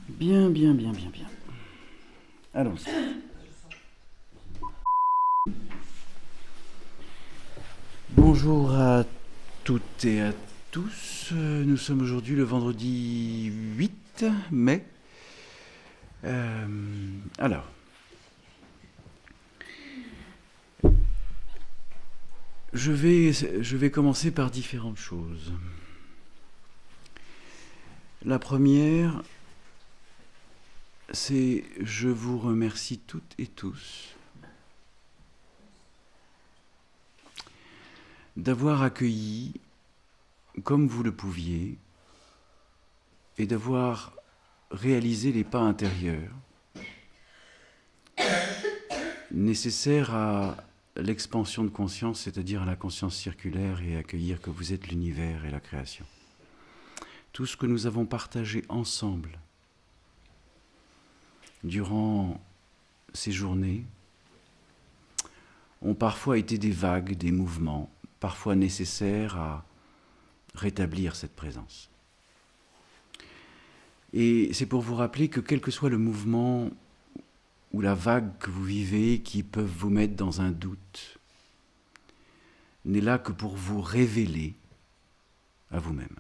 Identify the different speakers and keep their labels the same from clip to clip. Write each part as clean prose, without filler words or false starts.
Speaker 1: Bien, bien, bien, bien, bien. Allons-y. Bonjour à toutes et à tous. Nous sommes aujourd'hui le vendredi 8 mai. Alors, je vais commencer par différentes choses. La première, c'est je vous remercie toutes et tous d'avoir accueilli, comme vous le pouviez, et d'avoir réalisé les pas intérieurs nécessaires à l'expansion de conscience, c'est-à-dire à la conscience circulaire, et accueillir que vous êtes l'univers et la création. Tout ce que nous avons partagé ensemble durant ces journées ont parfois été des vagues, des mouvements, parfois nécessaires à rétablir cette présence. Et c'est pour vous rappeler que quel que soit le mouvement ou la vague que vous vivez qui peuvent vous mettre dans un doute, n'est là que pour vous révéler à vous-même.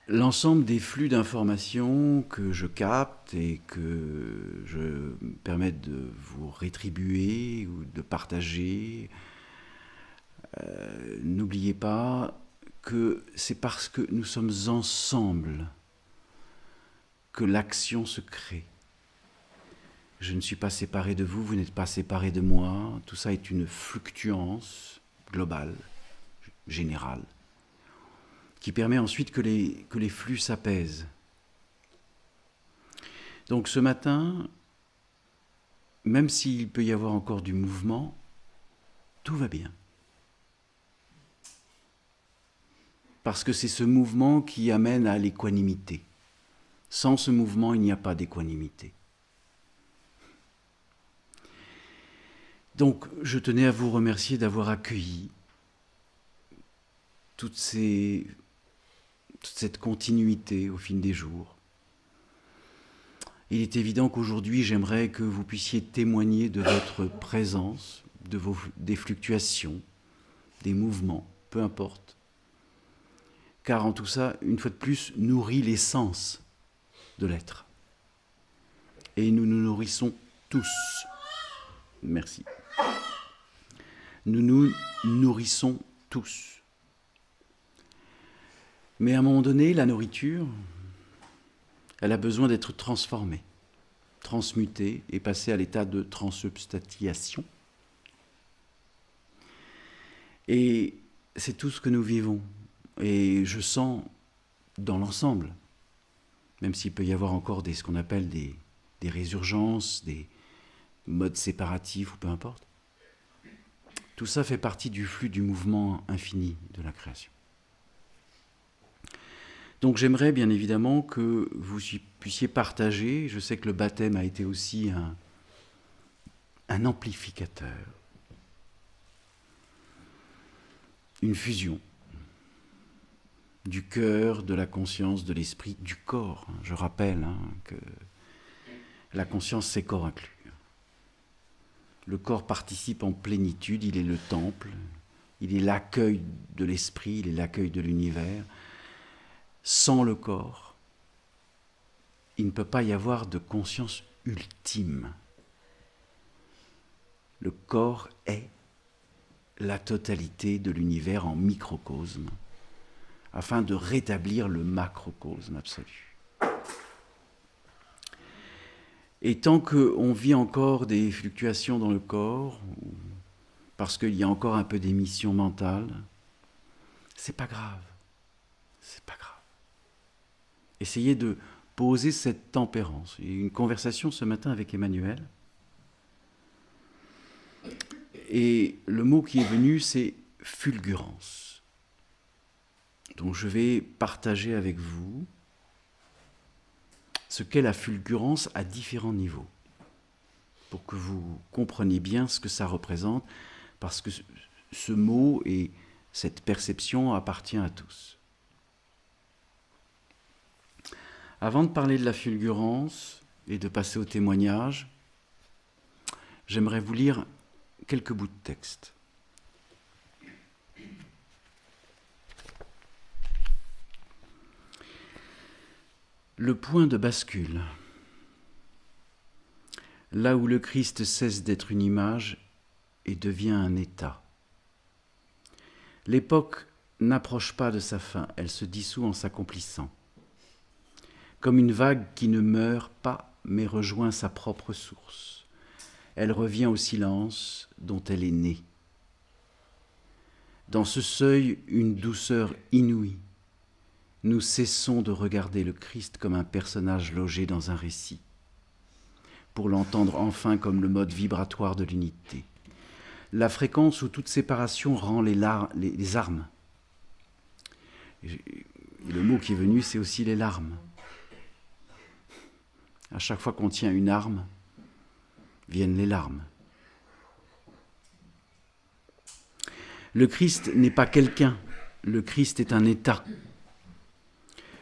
Speaker 1: L'ensemble des flux d'informations que je capte et que je me permets de vous rétribuer ou de partager, n'oubliez pas que c'est parce que nous sommes ensemble que l'action se crée. Je ne suis pas séparé de vous, vous n'êtes pas séparé de moi. Tout ça est une fluctuance globale, générale, qui permet ensuite que les flux s'apaisent. Donc ce matin, même s'il peut y avoir encore du mouvement, tout va bien. Parce que c'est ce mouvement qui amène à l'équanimité. Sans ce mouvement, il n'y a pas d'équanimité. Donc, je tenais à vous remercier d'avoir accueilli toute cette continuité au fil des jours. Il est évident qu'aujourd'hui, j'aimerais que vous puissiez témoigner de votre présence, des fluctuations, des mouvements, peu importe. Car en tout ça, une fois de plus, nourrit l'essence de l'être. Et nous nous nourrissons tous. Merci. Nous nous nourrissons tous. Mais à un moment donné, la nourriture, elle a besoin d'être transformée, transmutée et passée à l'état de transsubstantiation. Et c'est tout ce que nous vivons. Et je sens dans l'ensemble, même s'il peut y avoir encore ce qu'on appelle des résurgences, des modes séparatifs ou peu importe, tout ça fait partie du flux du mouvement infini de la création. Donc j'aimerais bien évidemment que vous puissiez partager, je sais que le baptême a été aussi un amplificateur, une fusion du cœur, de la conscience, de l'esprit, du corps. Je rappelle que la conscience, c'est corps inclus. Le corps participe en plénitude, il est le temple, il est l'accueil de l'esprit, il est l'accueil de l'univers. Sans le corps, il ne peut pas y avoir de conscience ultime. Le corps est la totalité de l'univers en microcosme, afin de rétablir le macrocosme absolu. Et tant qu'on vit encore des fluctuations dans le corps, parce qu'il y a encore un peu d'émission mentale, c'est pas grave. C'est pas grave. Essayez de poser cette tempérance. Il y a eu une conversation ce matin avec Emmanuel. Et le mot qui est venu, c'est fulgurance. Donc je vais partager avec vous ce qu'est la fulgurance à différents niveaux, pour que vous compreniez bien ce que ça représente, parce que ce mot et cette perception appartient à tous. Avant de parler de la fulgurance et de passer au témoignage, j'aimerais vous lire quelques bouts de texte. Le point de bascule. Là où le Christ cesse d'être une image et devient un état. L'époque n'approche pas de sa fin, elle se dissout en s'accomplissant. Comme une vague qui ne meurt pas mais rejoint sa propre source. Elle revient au silence dont elle est née. Dans ce seuil, une douceur inouïe. Nous cessons de regarder le Christ comme un personnage logé dans un récit, pour l'entendre enfin comme le mode vibratoire de l'unité. La fréquence où toute séparation rend les armes. Et le mot qui est venu, c'est aussi les larmes. À chaque fois qu'on tient une arme, viennent les larmes. Le Christ n'est pas quelqu'un, le Christ est un état.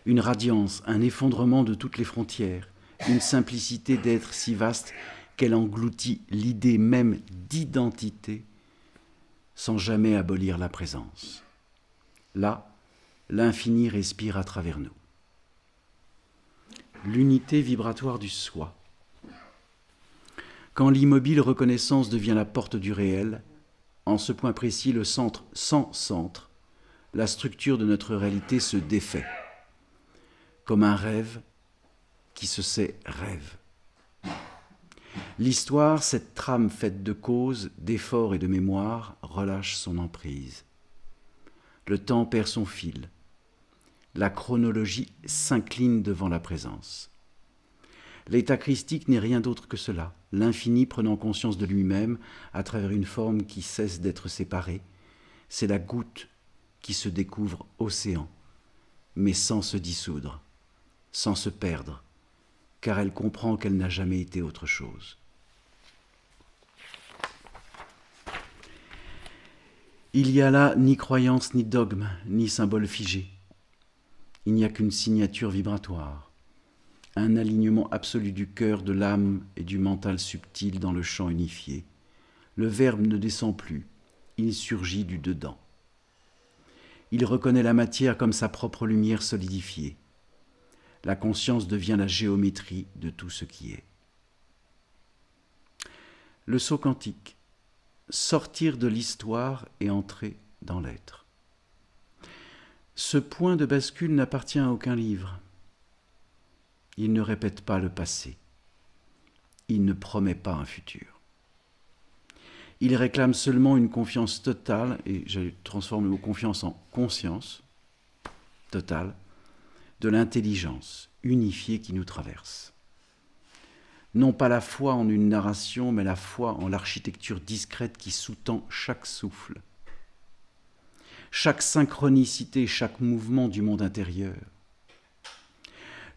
Speaker 1: Une radiance, un effondrement de toutes les frontières, une simplicité d'être si vaste qu'elle engloutit l'idée même d'identité sans jamais abolir la présence. Là, l'infini respire à travers nous. L'unité vibratoire du soi. Quand l'immobile reconnaissance devient la porte du réel, en ce point précis, le centre sans centre, la structure de notre réalité se défait, comme un rêve qui se sait rêve. L'histoire, cette trame faite de causes, d'efforts et de mémoire, relâche son emprise. Le temps perd son fil. La chronologie s'incline devant la présence. L'état christique n'est rien d'autre que cela, l'infini prenant conscience de lui-même à travers une forme qui cesse d'être séparée. C'est la goutte qui se découvre océan, mais sans se dissoudre, sans se perdre, car elle comprend qu'elle n'a jamais été autre chose. Il n'y a là ni croyance, ni dogme, ni symbole figé. Il n'y a qu'une signature vibratoire, un alignement absolu du cœur, de l'âme et du mental subtil dans le champ unifié. Le verbe ne descend plus, il surgit du dedans. Il reconnaît la matière comme sa propre lumière solidifiée. La conscience devient la géométrie de tout ce qui est. Le saut quantique, sortir de l'histoire et entrer dans l'être. Ce point de bascule n'appartient à aucun livre. Il ne répète pas le passé. Il ne promet pas un futur. Il réclame seulement une confiance totale, et je transforme le mot confiance en conscience totale, de l'intelligence unifiée qui nous traverse. Non pas la foi en une narration, mais la foi en l'architecture discrète qui sous-tend chaque souffle, chaque synchronicité, chaque mouvement du monde intérieur.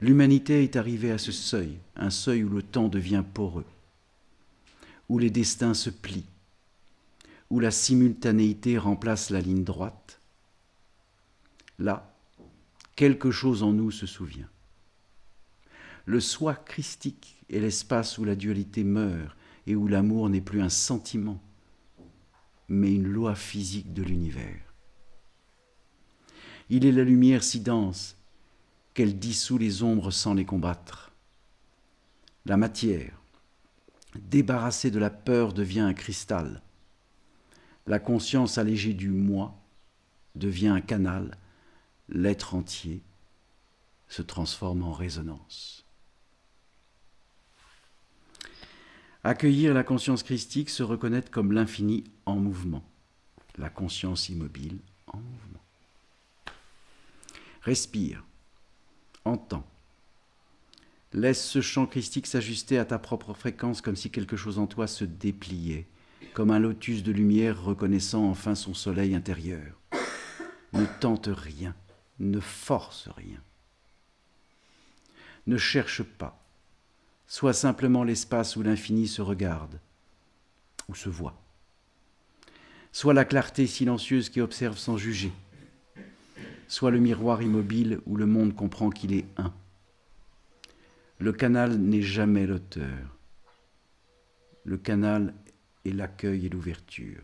Speaker 1: L'humanité est arrivée à ce seuil, un seuil où le temps devient poreux, où les destins se plient, où la simultanéité remplace la ligne droite. Là, quelque chose en nous se souvient. Le soi christique est l'espace où la dualité meurt et où l'amour n'est plus un sentiment, mais une loi physique de l'univers. Il est la lumière si dense qu'elle dissout les ombres sans les combattre. La matière, débarrassée de la peur, devient un cristal. La conscience allégée du moi devient un canal. L'être entier se transforme en résonance. Accueillir la conscience christique, se reconnaître comme l'infini en mouvement, la conscience immobile en mouvement. Respire, entends. Laisse ce chant christique s'ajuster à ta propre fréquence comme si quelque chose en toi se dépliait, comme un lotus de lumière reconnaissant enfin son soleil intérieur. Ne tente rien, ne force rien. Ne cherche pas. Sois simplement l'espace où l'infini se regarde, ou se voit. Sois la clarté silencieuse qui observe sans juger. Sois le miroir immobile où le monde comprend qu'il est un. Le canal n'est jamais l'auteur. Le canal est l'accueil et l'ouverture.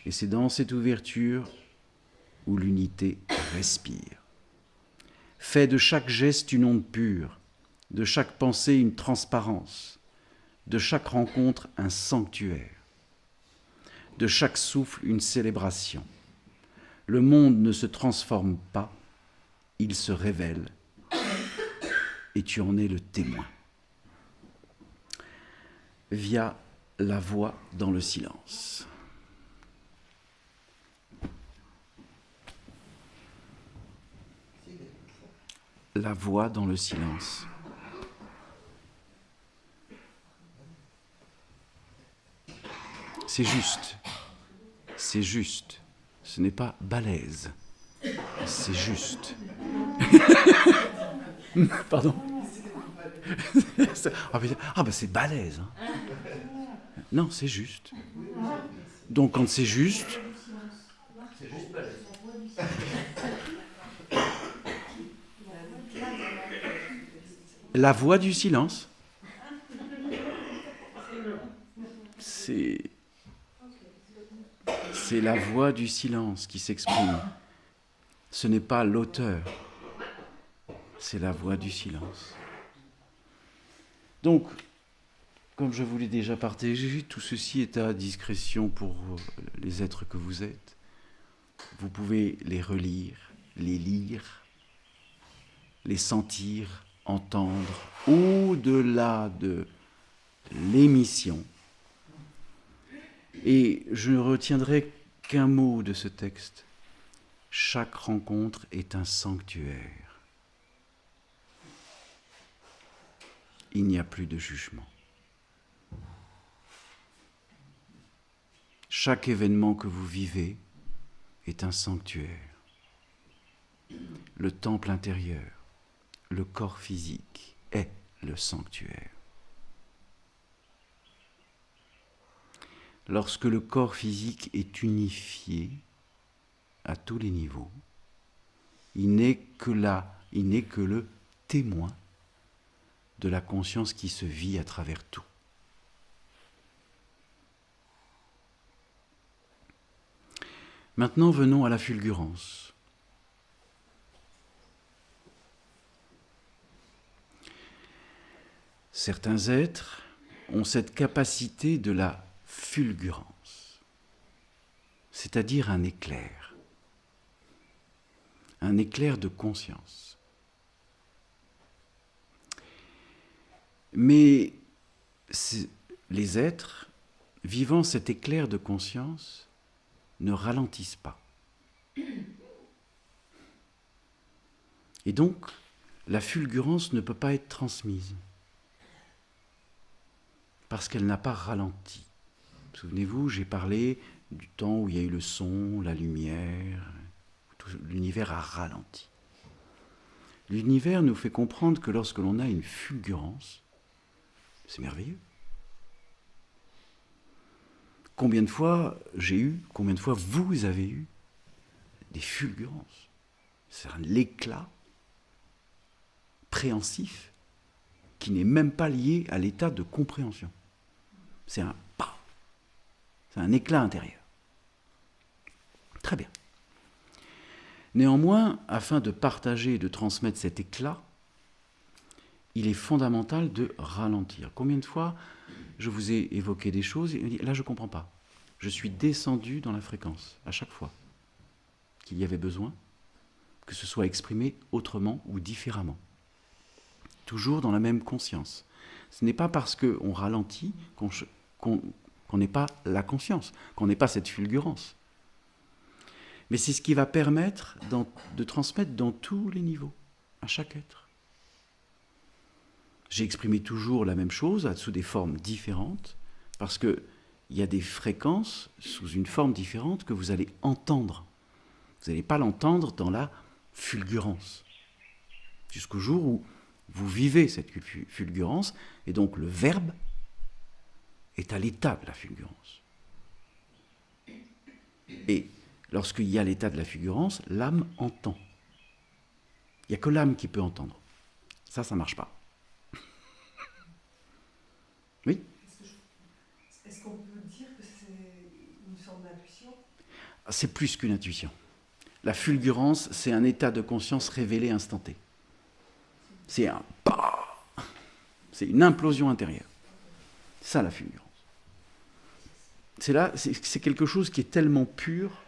Speaker 1: Et c'est dans cette ouverture où l'unité respire. Fais de chaque geste une onde pure, de chaque pensée une transparence, de chaque rencontre un sanctuaire, de chaque souffle une célébration. Le monde ne se transforme pas, il se révèle, et tu en es le témoin. Via la voix dans le silence. La voix dans le silence. C'est juste. C'est juste. Ce n'est pas balèze. C'est juste. Pardon. Ah ben c'est balèze. Hein. Non, c'est juste. Donc quand c'est juste... C'est juste balèze. La voix du silence. C'est la voix du silence qui s'exprime. Ce n'est pas l'auteur. C'est la voix du silence. Donc, comme je vous l'ai déjà partagé, tout ceci est à discrétion pour les êtres que vous êtes. Vous pouvez les relire, les lire, les sentir, entendre, au-delà de l'émission. Et je ne retiendrai qu'un mot de ce texte. Chaque rencontre est un sanctuaire. Il n'y a plus de jugement. Chaque événement que vous vivez est un sanctuaire. Le temple intérieur, le corps physique est le sanctuaire. Lorsque le corps physique est unifié à tous les niveaux, il n'est que le témoin de la conscience qui se vit à travers tout. Maintenant, venons à la fulgurance. Certains êtres ont cette capacité de la fulgurance, c'est-à-dire un éclair de conscience. Mais les êtres vivant cet éclair de conscience ne ralentissent pas. Et donc, la fulgurance ne peut pas être transmise parce qu'elle n'a pas ralenti. Souvenez-vous, j'ai parlé du temps où il y a eu le son, la lumière, tout l'univers a ralenti. L'univers nous fait comprendre que lorsque l'on a une fulgurance, c'est merveilleux. Combien de fois j'ai eu, combien de fois vous avez eu des fulgurances. C'est l'éclat préhensif qui n'est même pas lié à l'état de compréhension. C'est un pas. C'est un éclat intérieur. Très bien. Néanmoins, afin de partager et de transmettre cet éclat, il est fondamental de ralentir. Combien de fois je vous ai évoqué des choses et là je ne comprends pas. Je suis descendu dans la fréquence à chaque fois qu'il y avait besoin, que ce soit exprimé autrement ou différemment. Toujours dans la même conscience. Ce n'est pas parce qu'on ralentit qu'on n'est pas la conscience, qu'on n'est pas cette fulgurance. Mais c'est ce qui va permettre de transmettre dans tous les niveaux, à chaque être. J'ai exprimé toujours la même chose, sous des formes différentes, parce qu'il y a des fréquences sous une forme différente que vous allez entendre. Vous n'allez pas l'entendre dans la fulgurance. Jusqu'au jour où vous vivez cette fulgurance, et donc le verbe est à l'état de la fulgurance. Et lorsqu'il y a l'état de la fulgurance, l'âme entend. Il n'y a que l'âme qui peut entendre. Ça ne marche pas. Oui.
Speaker 2: Est-ce qu'on peut dire que c'est une forme d'intuition ?
Speaker 1: C'est plus qu'une intuition. La fulgurance, c'est un état de conscience révélé instanté. C'est un... C'est une implosion intérieure. C'est ça la fulgurance. C'est quelque chose qui est tellement pur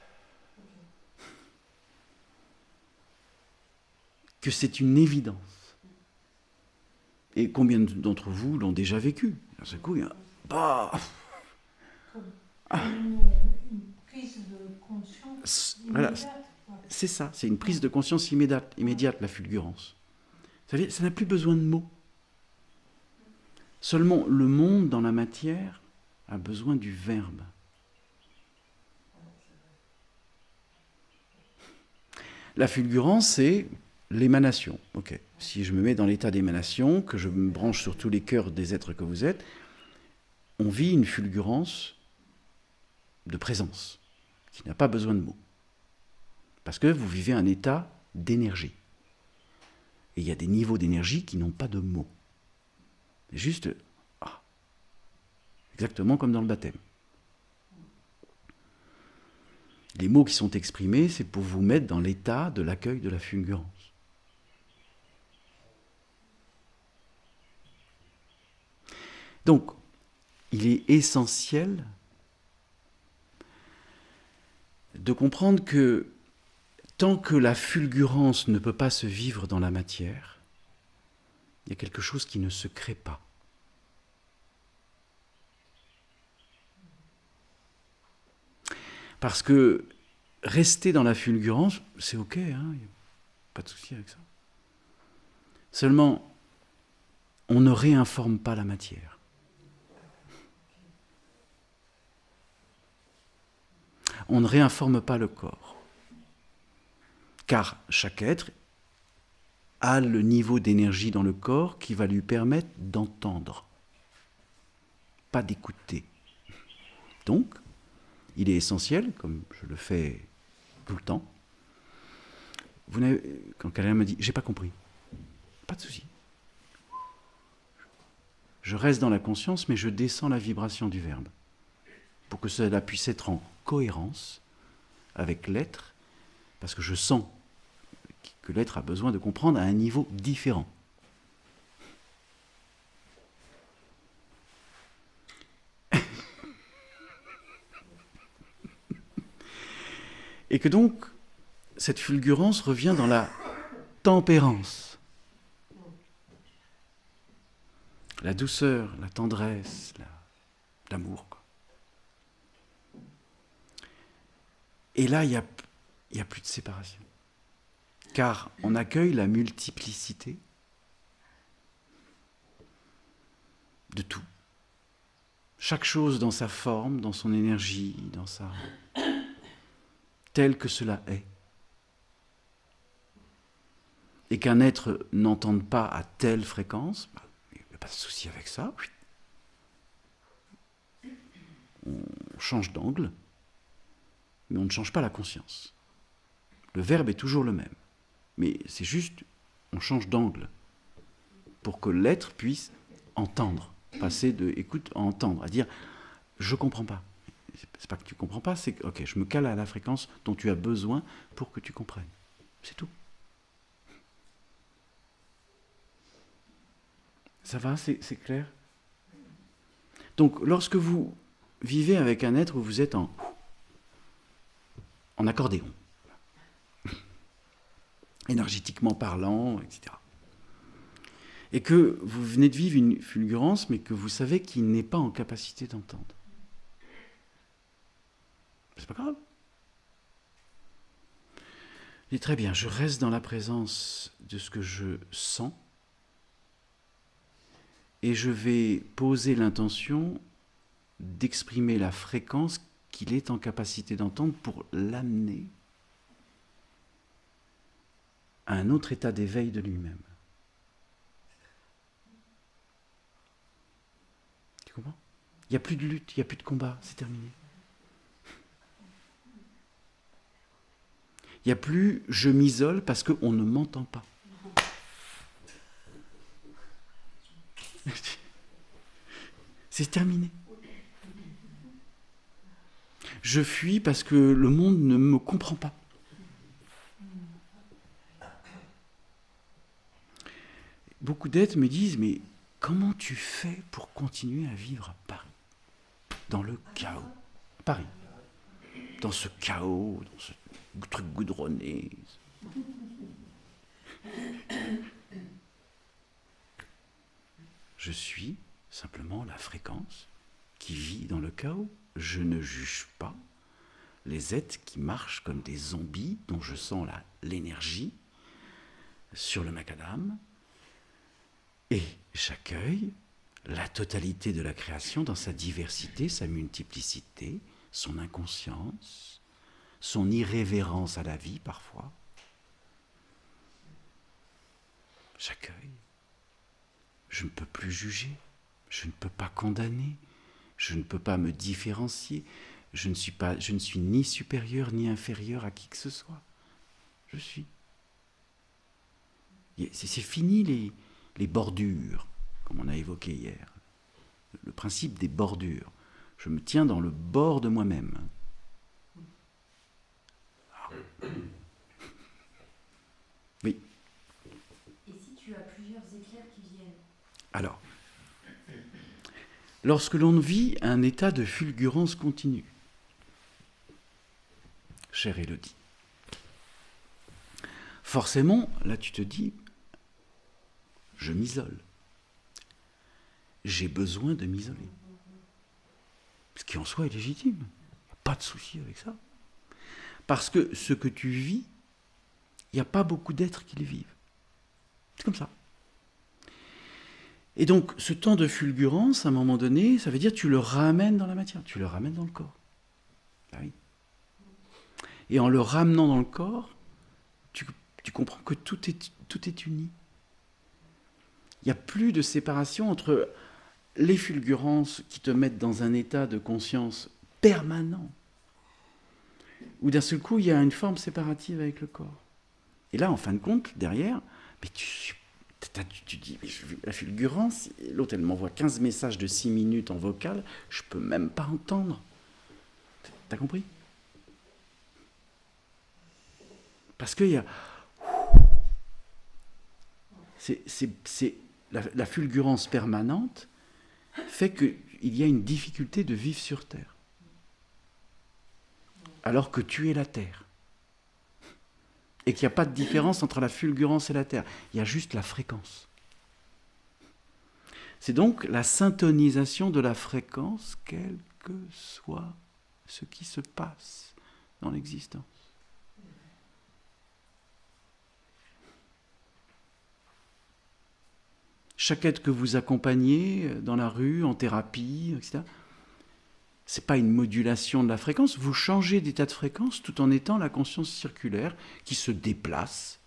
Speaker 1: que c'est une évidence. Et combien d'entre vous l'ont déjà vécu ? D'un seul coup, il y a...
Speaker 3: Une prise de conscience
Speaker 1: Voilà,
Speaker 3: immédiate.
Speaker 1: c'est ça, c'est une prise de conscience immédiate, la fulgurance. Ça n'a plus besoin de mots. Seulement, le monde dans la matière a besoin du verbe. La fulgurance, c'est l'émanation. Ok. Si je me mets dans l'état d'émanation, que je me branche sur tous les cœurs des êtres que vous êtes, on vit une fulgurance de présence, qui n'a pas besoin de mots. Parce que vous vivez un état d'énergie. Et il y a des niveaux d'énergie qui n'ont pas de mots. Juste, exactement comme dans le baptême. Les mots qui sont exprimés, c'est pour vous mettre dans l'état de l'accueil de la fulgurance. Donc, il est essentiel de comprendre que tant que la fulgurance ne peut pas se vivre dans la matière, il y a quelque chose qui ne se crée pas. Parce que rester dans la fulgurance, c'est ok, il n'y a pas de souci avec ça. Seulement, on ne réinforme pas la matière. On ne réinforme pas le corps. Car chaque être a le niveau d'énergie dans le corps qui va lui permettre d'entendre, pas d'écouter. Donc, il est essentiel, comme je le fais tout le temps, quand quelqu'un me dit « j'ai pas compris », pas de souci. Je reste dans la conscience, mais je descends la vibration du verbe, pour que cela puisse être en cohérence avec l'être, parce que je sens que l'être a besoin de comprendre à un niveau différent. Et que donc, cette fulgurance revient dans la tempérance. La douceur, la tendresse, l'amour. Et là, il n'y a plus de séparation. Car on accueille la multiplicité de tout. Chaque chose dans sa forme, dans son énergie, tel que cela est. Et qu'un être n'entende pas à telle fréquence, il n'y a pas de souci avec ça. On change d'angle, mais on ne change pas la conscience. Le verbe est toujours le même. Mais c'est juste, on change d'angle pour que l'être puisse entendre, passer de écoute à entendre, à dire je comprends pas. C'est pas que tu comprends pas, c'est que ok, je me cale à la fréquence dont tu as besoin pour que tu comprennes. C'est tout. Ça va, c'est clair ? Donc, lorsque vous vivez avec un être où vous êtes en accordéon, énergétiquement parlant, etc. Et que vous venez de vivre une fulgurance, mais que vous savez qu'il n'est pas en capacité d'entendre. C'est pas grave. Et très bien, je reste dans la présence de ce que je sens et je vais poser l'intention d'exprimer la fréquence qu'il est en capacité d'entendre pour l'amener à un autre état d'éveil de lui-même. Tu comprends ? Il n'y a plus de lutte, il n'y a plus de combat, c'est terminé. Il n'y a plus « je m'isole parce qu'on ne m'entend pas ». C'est terminé. Je fuis parce que le monde ne me comprend pas. Beaucoup d'êtres me disent, mais comment tu fais pour continuer à vivre à Paris, dans le chaos, Paris, dans ce chaos, dans ce truc goudronné. Je suis simplement la fréquence qui vit dans le chaos. Je ne juge pas les êtres qui marchent comme des zombies dont je sens l'énergie sur le macadam. Et j'accueille la totalité de la création dans sa diversité, sa multiplicité, son inconscience, son irrévérence à la vie parfois. J'accueille. Je ne peux plus juger, je ne peux pas condamner, je ne peux pas me différencier, je ne suis ni supérieur ni inférieur à qui que ce soit. Je suis. C'est fini les bordures, comme on a évoqué hier. Le principe des bordures. Je me tiens dans le bord de moi-même. Oui.
Speaker 4: Et si tu as plusieurs éclairs qui viennent?
Speaker 1: Alors, lorsque l'on vit un état de fulgurance continue, chère Élodie, forcément, là tu te dis, je m'isole. J'ai besoin de m'isoler. Ce qui en soi est légitime. Il n'y a pas de souci avec ça. Parce que ce que tu vis, il n'y a pas beaucoup d'êtres qui le vivent. C'est comme ça. Et donc, ce temps de fulgurance, à un moment donné, ça veut dire que tu le ramènes dans la matière, tu le ramènes dans le corps. Ah oui. Et en le ramenant dans le corps, tu comprends que tout est uni. Il n'y a plus de séparation entre les fulgurances qui te mettent dans un état de conscience permanent, où d'un seul coup, il y a une forme séparative avec le corps. Et là, en fin de compte, derrière, mais tu dis, mais la fulgurance, l'autre, elle m'envoie 15 messages de 6 minutes en vocal, je ne peux même pas entendre. T'as compris? Parce qu'il y a... La fulgurance permanente fait qu'il y a une difficulté de vivre sur Terre. Alors que tu es la Terre. Et qu'il n'y a pas de différence entre la fulgurance et la Terre. Il y a juste la fréquence. C'est donc la syntonisation de la fréquence, quel que soit ce qui se passe dans l'existence. Chaque être que vous accompagnez dans la rue, en thérapie, etc., ce n'est pas une modulation de la fréquence, vous changez d'état de fréquence tout en étant la conscience circulaire qui se déplace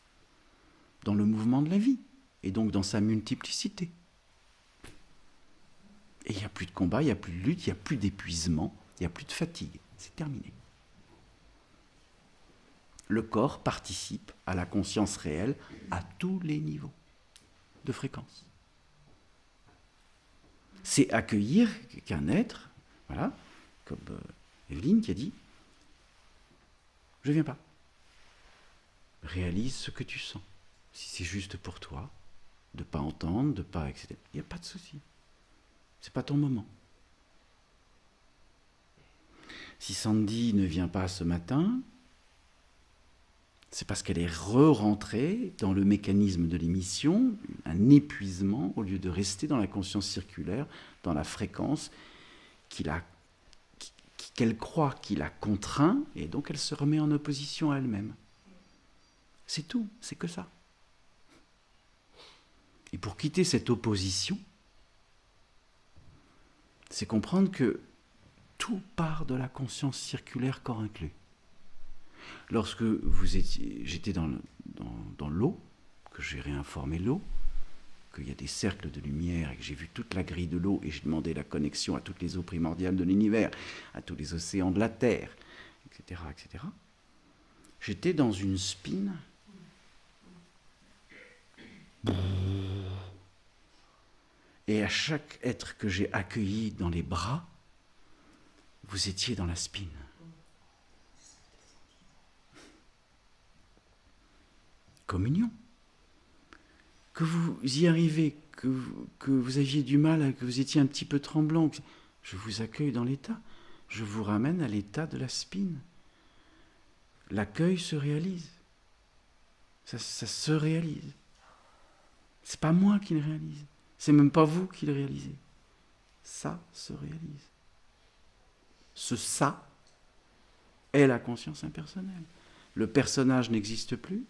Speaker 1: dans le mouvement de la vie, et donc dans sa multiplicité. Et il n'y a plus de combat, il n'y a plus de lutte, il n'y a plus d'épuisement, il n'y a plus de fatigue. C'est terminé. Le corps participe à la conscience réelle à tous les niveaux de fréquence. C'est accueillir qu'un être, voilà, comme Evelyne qui a dit, je ne viens pas. Réalise ce que tu sens. Si c'est juste pour toi, de ne pas entendre, de ne pas, etc. Il n'y a pas de souci. Ce n'est pas ton moment. Si Sandy ne vient pas ce matin, c'est parce qu'elle est re-rentrée dans le mécanisme de l'émission, un épuisement, au lieu de rester dans la conscience circulaire, dans la fréquence qu'elle croit qu'il a contraint, et donc elle se remet en opposition à elle-même. C'est tout, c'est que ça. Et pour quitter cette opposition, c'est comprendre que tout part de la conscience circulaire, corps inclus. Lorsque j'étais dans l'eau, que j'ai réinformé l'eau, qu'il y a des cercles de lumière et que j'ai vu toute la grille de l'eau et j'ai demandé la connexion à toutes les eaux primordiales de l'univers, à tous les océans de la Terre, etc., etc., j'étais dans une spin. Et à chaque être que j'ai accueilli dans les bras, vous étiez dans la spine. Communion. Que vous y arrivez, que vous aviez du mal, que vous étiez un petit peu tremblant, je vous accueille dans l'état. Je vous ramène à l'état de la spine. L'accueil se réalise. Ça se réalise. C'est pas moi qui le réalise. C'est même pas vous qui le réalisez. Ça se réalise. Ce ça est la conscience impersonnelle. Le personnage n'existe plus.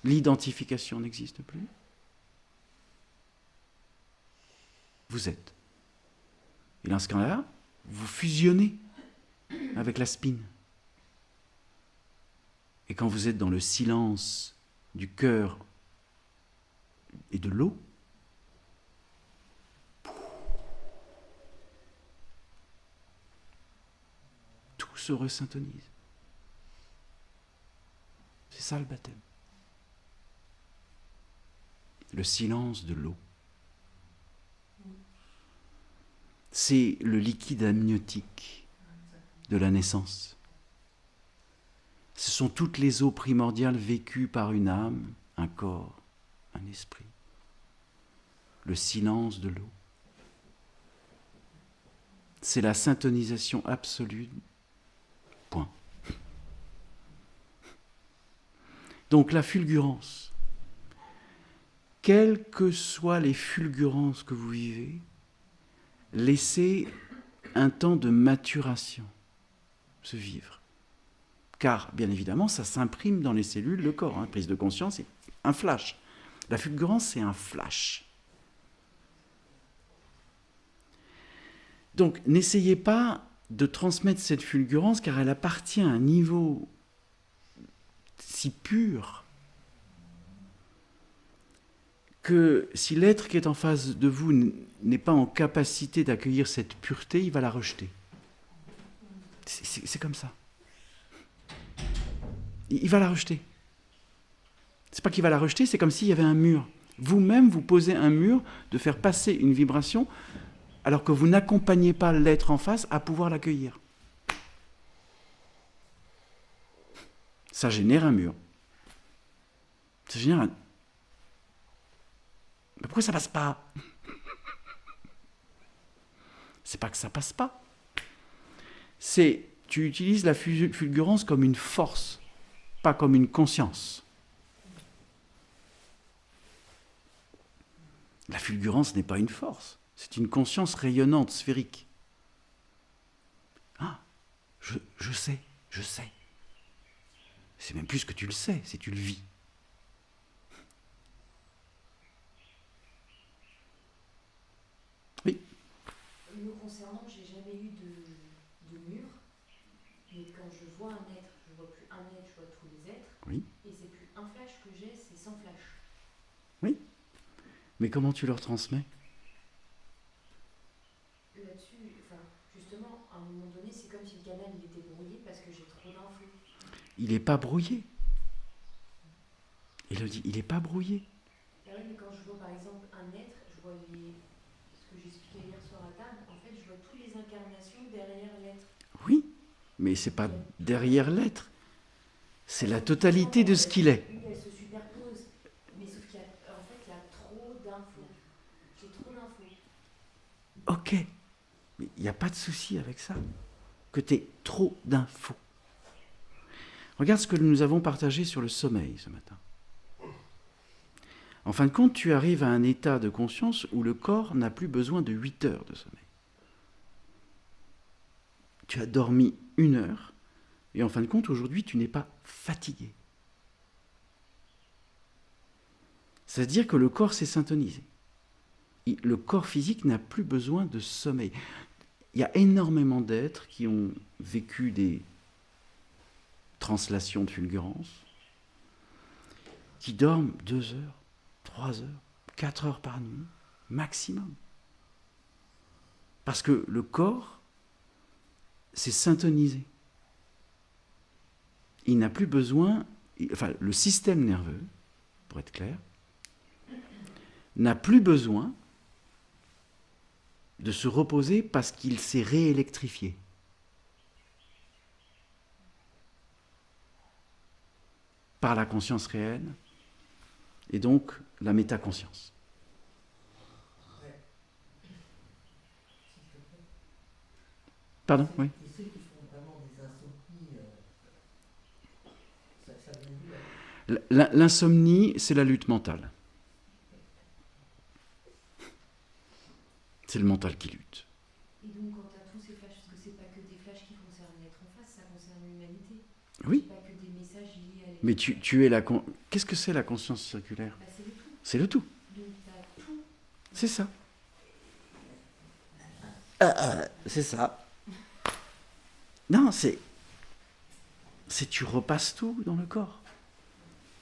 Speaker 1: L'identification n'existe plus. Vous êtes. Et dans ce cas-là, vous fusionnez avec la spine. Et quand vous êtes dans le silence du cœur et de l'eau, tout se resyntonise. C'est ça le baptême. Le silence de l'eau. C'est le liquide amniotique de la naissance. Ce sont toutes les eaux primordiales vécues par une âme, un corps, un esprit. Le silence de l'eau. C'est la syntonisation absolue. Point. Donc la fulgurance. Quelles que soient les fulgurances que vous vivez, laissez un temps de maturation se vivre. Car, bien évidemment, ça s'imprime dans les cellules, le corps. Prise de conscience, c'est un flash. La fulgurance, c'est un flash. Donc, n'essayez pas de transmettre cette fulgurance, car elle appartient à un niveau si pur que si l'être qui est en face de vous n'est pas en capacité d'accueillir cette pureté, il va la rejeter. C'est comme ça. Il va la rejeter. C'est pas qu'il va la rejeter, c'est comme s'il y avait un mur. Vous-même, vous posez un mur de faire passer une vibration alors que vous n'accompagnez pas l'être en face à pouvoir l'accueillir. Ça génère un mur. Ça génère un... Mais pourquoi ça passe pas? C'est pas que ça passe pas. C'est, tu utilises la fulgurance comme une force, pas comme une conscience. La fulgurance n'est pas une force, c'est une conscience rayonnante, sphérique. Ah, je sais. C'est même plus que tu le sais, c'est tu le vis. Oui.
Speaker 4: Me concernant, j'ai jamais eu de mur, mais quand je vois un être, je vois plus un être, je vois tous les êtres.
Speaker 1: Oui.
Speaker 4: Et c'est plus un flash que j'ai, c'est sans flash.
Speaker 1: Oui. Mais comment tu leur transmets?
Speaker 4: Là-dessus, enfin, justement, à un moment donné, c'est comme si le canal il était brouillé parce que j'ai trop d'infos.
Speaker 1: Il n'est pas brouillé. Il le dit, il n'est pas brouillé.
Speaker 4: Ah oui, mais quand je vois par exemple un être, je vois ce que j'expliquais hier soir à table, en fait, je vois toutes les incarnations derrière l'être.
Speaker 1: Oui, mais c'est pas derrière l'être. C'est la totalité de ce qu'il est.
Speaker 4: Oui, elle se superpose. Mais sauf qu'il y a, en fait, il y a trop d'infos. J'ai trop d'infos.
Speaker 1: Ok, mais il n'y a pas de souci avec ça. Que tu aies trop d'infos. Regarde ce que nous avons partagé sur le sommeil ce matin. En fin de compte, tu arrives à un état de conscience où le corps n'a plus besoin de 8 heures de sommeil. Tu as dormi 1 heure, et en fin de compte, aujourd'hui, tu n'es pas fatigué. C'est-à-dire que le corps s'est syntonisé. Le corps physique n'a plus besoin de sommeil. Il y a énormément d'êtres qui ont vécu des translations de fulgurance, qui dorment 2 heures, 3 heures, 4 heures par nuit, maximum. Parce que le corps s'est syntonisé. Il n'a plus besoin, enfin le système nerveux, pour être clair, n'a plus besoin de se reposer parce qu'il s'est réélectrifié. Par la conscience réelle et donc la métaconscience. Pardon, oui.
Speaker 5: Ceux qui font vraiment des insomnies, ça vient d'où là?
Speaker 1: L'insomnie, c'est la lutte mentale. C'est le mental qui lutte.
Speaker 4: Et donc, quand tu as tous ces flashs, parce que c'est pas que des flashs qui concernent l'être en face, ça concerne l'humanité.
Speaker 1: Oui.
Speaker 4: C'est pas que des messages liés à l'être.
Speaker 1: Mais tu es la... Qu'est-ce que c'est la conscience circulaire?
Speaker 4: Bah, c'est le tout.
Speaker 1: C'est le tout.
Speaker 4: Donc, tu as tout.
Speaker 1: C'est ça. C'est ça. Non, c'est tu repasses tout dans le corps.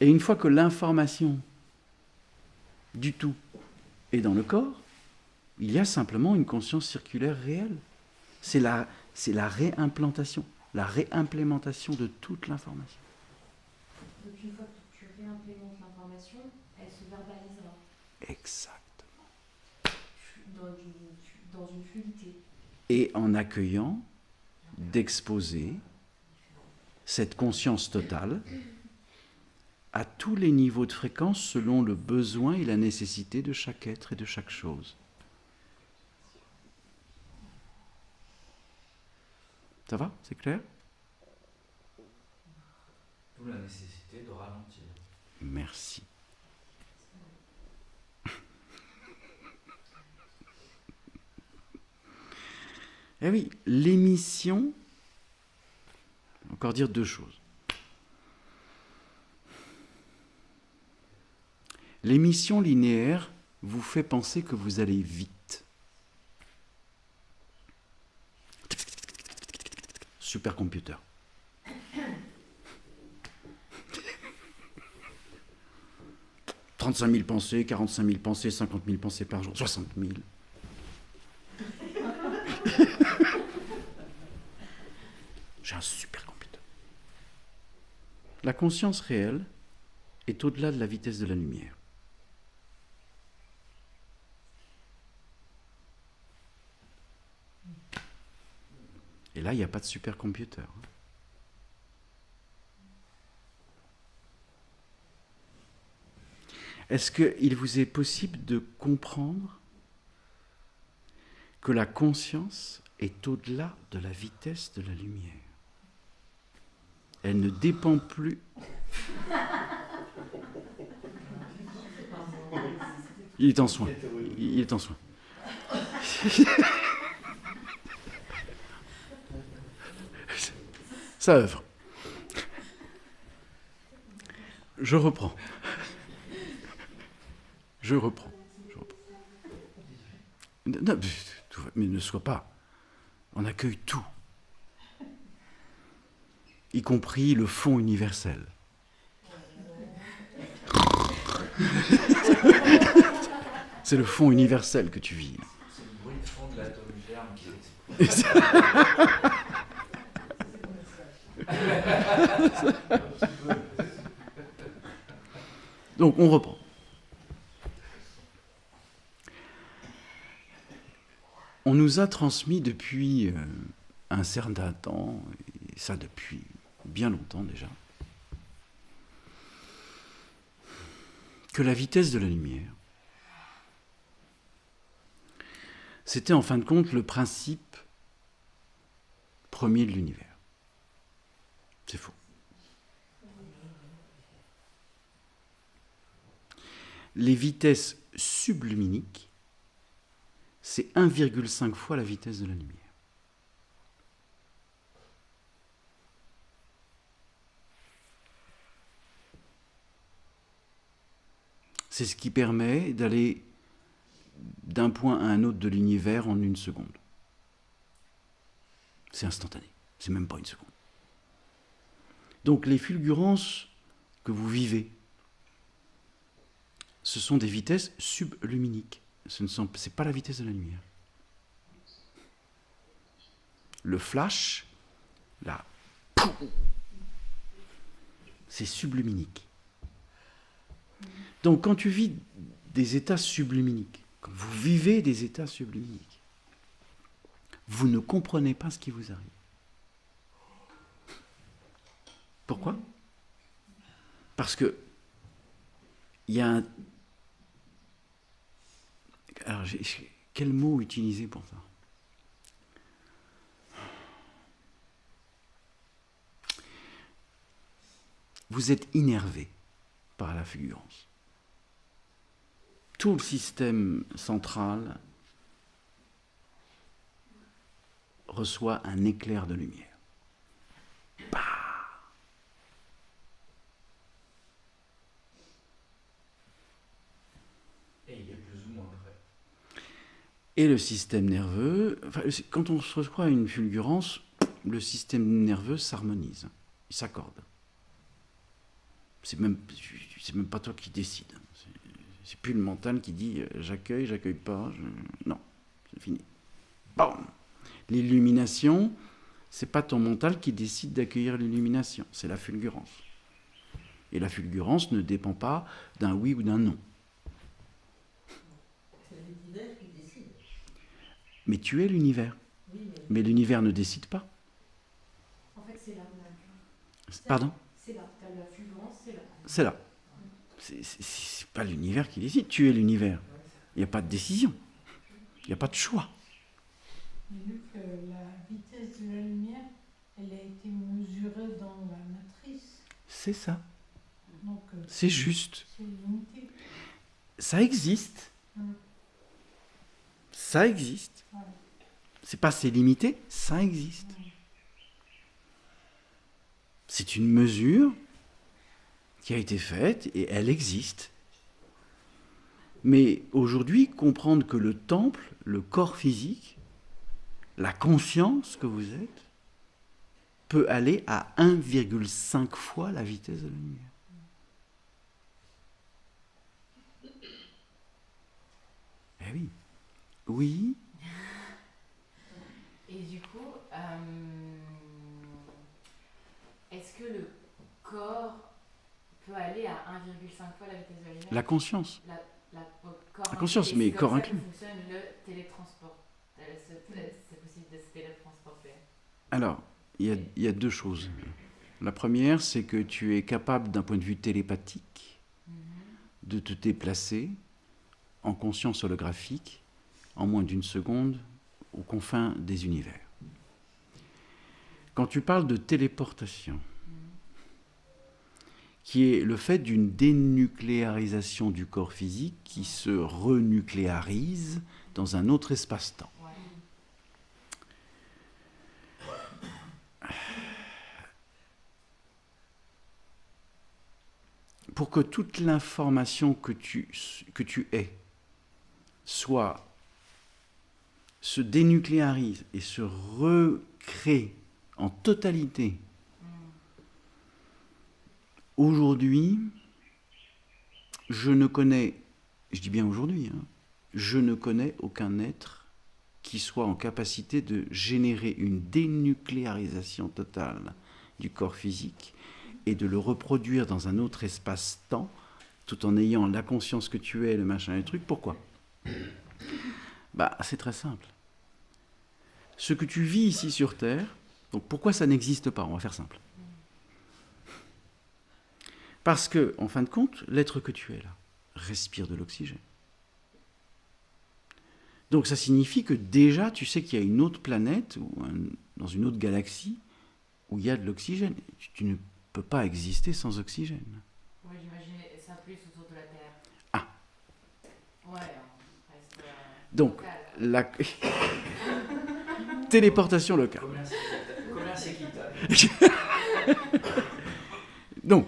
Speaker 1: Et une fois que l'information du tout est dans le corps, il y a simplement une conscience circulaire réelle. C'est la réimplantation, la réimplémentation de toute l'information.
Speaker 4: Donc, une fois que tu réimplémentes l'information, elle se verbalisera.
Speaker 1: Exactement.
Speaker 4: Dans une fluidité.
Speaker 1: Et en accueillant, d'exposer cette conscience totale à tous les niveaux de fréquence selon le besoin et la nécessité de chaque être et de chaque chose. Ça va? C'est clair?
Speaker 6: D'où la nécessité de ralentir.
Speaker 1: Merci. Eh oui, l'émission, encore dire deux choses. L'émission linéaire vous fait penser que vous allez vite. Supercomputer. « 35 000 pensées, 45 000 pensées, 50 000 pensées par jour, 60 000. » J'ai un supercomputer. La conscience réelle est au-delà de la vitesse de la lumière. Et là, il n'y a pas de supercomputer. Est-ce qu'il vous est possible de comprendre que la conscience est au-delà de la vitesse de la lumière? Elle ne dépend plus. Il est en soin. Il est en soin. Ça œuvre. Je reprends. Non, mais ne sois pas. On accueille tout. Y compris le fond universel. C'est le fond universel que tu vis.
Speaker 6: C'est le bruit de fond de l'atome germe qui explose.
Speaker 1: Donc on reprend. On nous a transmis depuis un certain temps, et ça depuis bien longtemps déjà, que la vitesse de la lumière, c'était en fin de compte le principe premier de l'univers. C'est faux. Les vitesses subluminiques, c'est 1,5 fois la vitesse de la lumière. C'est ce qui permet d'aller d'un point à un autre de l'univers en 1 seconde. C'est instantané, c'est même pas 1 seconde. Donc les fulgurances que vous vivez, ce sont des vitesses subluminiques. Ce n'est pas la vitesse de la lumière. Le flash, là, c'est subluminique. Donc quand tu vis des états subluminiques, quand vous vivez des états subluminiques, vous ne comprenez pas ce qui vous arrive. Pourquoi ? Parce que il y a un... Alors, quel mot utiliser pour ça ? Vous êtes innervé par la fulgurance. Tout le système central reçoit un éclair de lumière. Bah.
Speaker 6: Et il est plus ou moins vrai.
Speaker 1: Et le système nerveux, quand on se reçoit une fulgurance, le système nerveux s'harmonise, il s'accorde. C'est même pas toi qui décides. C'est plus le mental qui dit j'accueille pas, non, c'est fini. Bon. L'illumination, c'est pas ton mental qui décide d'accueillir l'illumination, c'est la fulgurance. Et la fulgurance ne dépend pas d'un oui ou d'un non.
Speaker 5: C'est l'univers qui décide.
Speaker 1: Mais tu es l'univers.
Speaker 5: Oui,
Speaker 1: Mais l'univers ne décide pas.
Speaker 4: En fait, c'est là.
Speaker 1: Pardon ?
Speaker 4: C'est là. T'as la fulgurance, c'est là.
Speaker 1: C'est là. C'est pas l'univers qui décide, tu es l'univers. Il n'y a pas de décision. Il n'y a pas de choix.
Speaker 3: J'ai vu que la vitesse de la lumière, elle a été mesurée dans la matrice.
Speaker 1: C'est ça.
Speaker 3: Donc,
Speaker 1: C'est juste.
Speaker 3: c'est limité.
Speaker 1: Ça existe. Ça existe.
Speaker 3: Ouais.
Speaker 1: C'est pas c'est limité, ça existe. C'est une mesure qui a été faite et elle existe. Mais aujourd'hui, comprendre que le temple, le corps physique, la conscience que vous êtes, peut aller à 1,5 fois la vitesse de la lumière. Eh oui. Oui.
Speaker 7: Et du coup, est-ce que le corps peut aller à 1,5 fois la vitesse de la lumière ?
Speaker 1: La conscience.
Speaker 7: Corps
Speaker 1: La conscience,
Speaker 7: inclus.
Speaker 1: mais
Speaker 7: Et c'est
Speaker 1: corps
Speaker 7: comme ça
Speaker 1: inclus.
Speaker 7: que fonctionne le télétransport. C'est possible de se télétransporter.
Speaker 1: Alors, il y a deux choses. La première, c'est que tu es capable, d'un point de vue télépathique, de te déplacer en conscience holographique en moins d'une seconde aux confins des univers. Quand tu parles de téléportation, qui est le fait d'une dénucléarisation du corps physique qui se renucléarise dans un autre espace-temps. Pour que toute l'information que tu es se dénucléarise et se recrée en totalité, aujourd'hui, je ne connais, je dis bien aujourd'hui, je ne connais aucun être qui soit en capacité de générer une dénucléarisation totale du corps physique et de le reproduire dans un autre espace-temps, tout en ayant la conscience que tu es, le machin, le truc. Pourquoi ? C'est très simple. Ce que tu vis ici sur Terre, donc pourquoi ça n'existe pas ? On va faire simple. Parce que, en fin de compte, l'être que tu es là respire de l'oxygène. Donc ça signifie que déjà, tu sais qu'il y a une autre planète, ou dans une autre galaxie, où il y a de l'oxygène. Tu ne peux pas exister sans oxygène.
Speaker 7: Oui, j'imaginais ça plus autour de la Terre.
Speaker 1: Ah.
Speaker 7: Ouais, on reste
Speaker 1: Donc,
Speaker 7: local.
Speaker 1: la téléportation locale.
Speaker 6: Commerce équitable.
Speaker 1: Donc,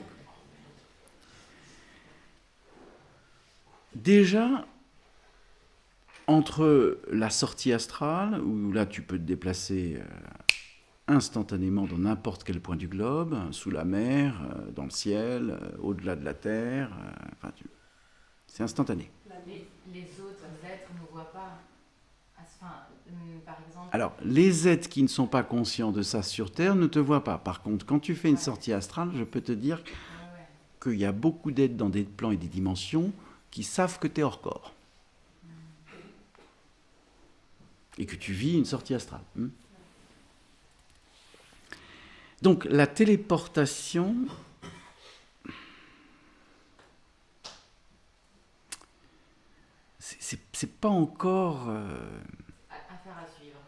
Speaker 1: déjà, entre la sortie astrale, où là tu peux te déplacer instantanément dans n'importe quel point du globe, sous la mer, dans le ciel, au-delà de la terre, c'est instantané.
Speaker 7: Les autres êtres ne voient pas. Par exemple.
Speaker 1: Alors, les êtres qui ne sont pas conscients de ça sur Terre ne te voient pas. Par contre, quand tu fais une sortie astrale, je peux te dire qu'il y a beaucoup d'êtres dans des plans et des dimensions qui savent que tu es hors corps. et que tu vis une sortie astrale. Donc la téléportation, c'est pas encore...
Speaker 7: Affaire à suivre.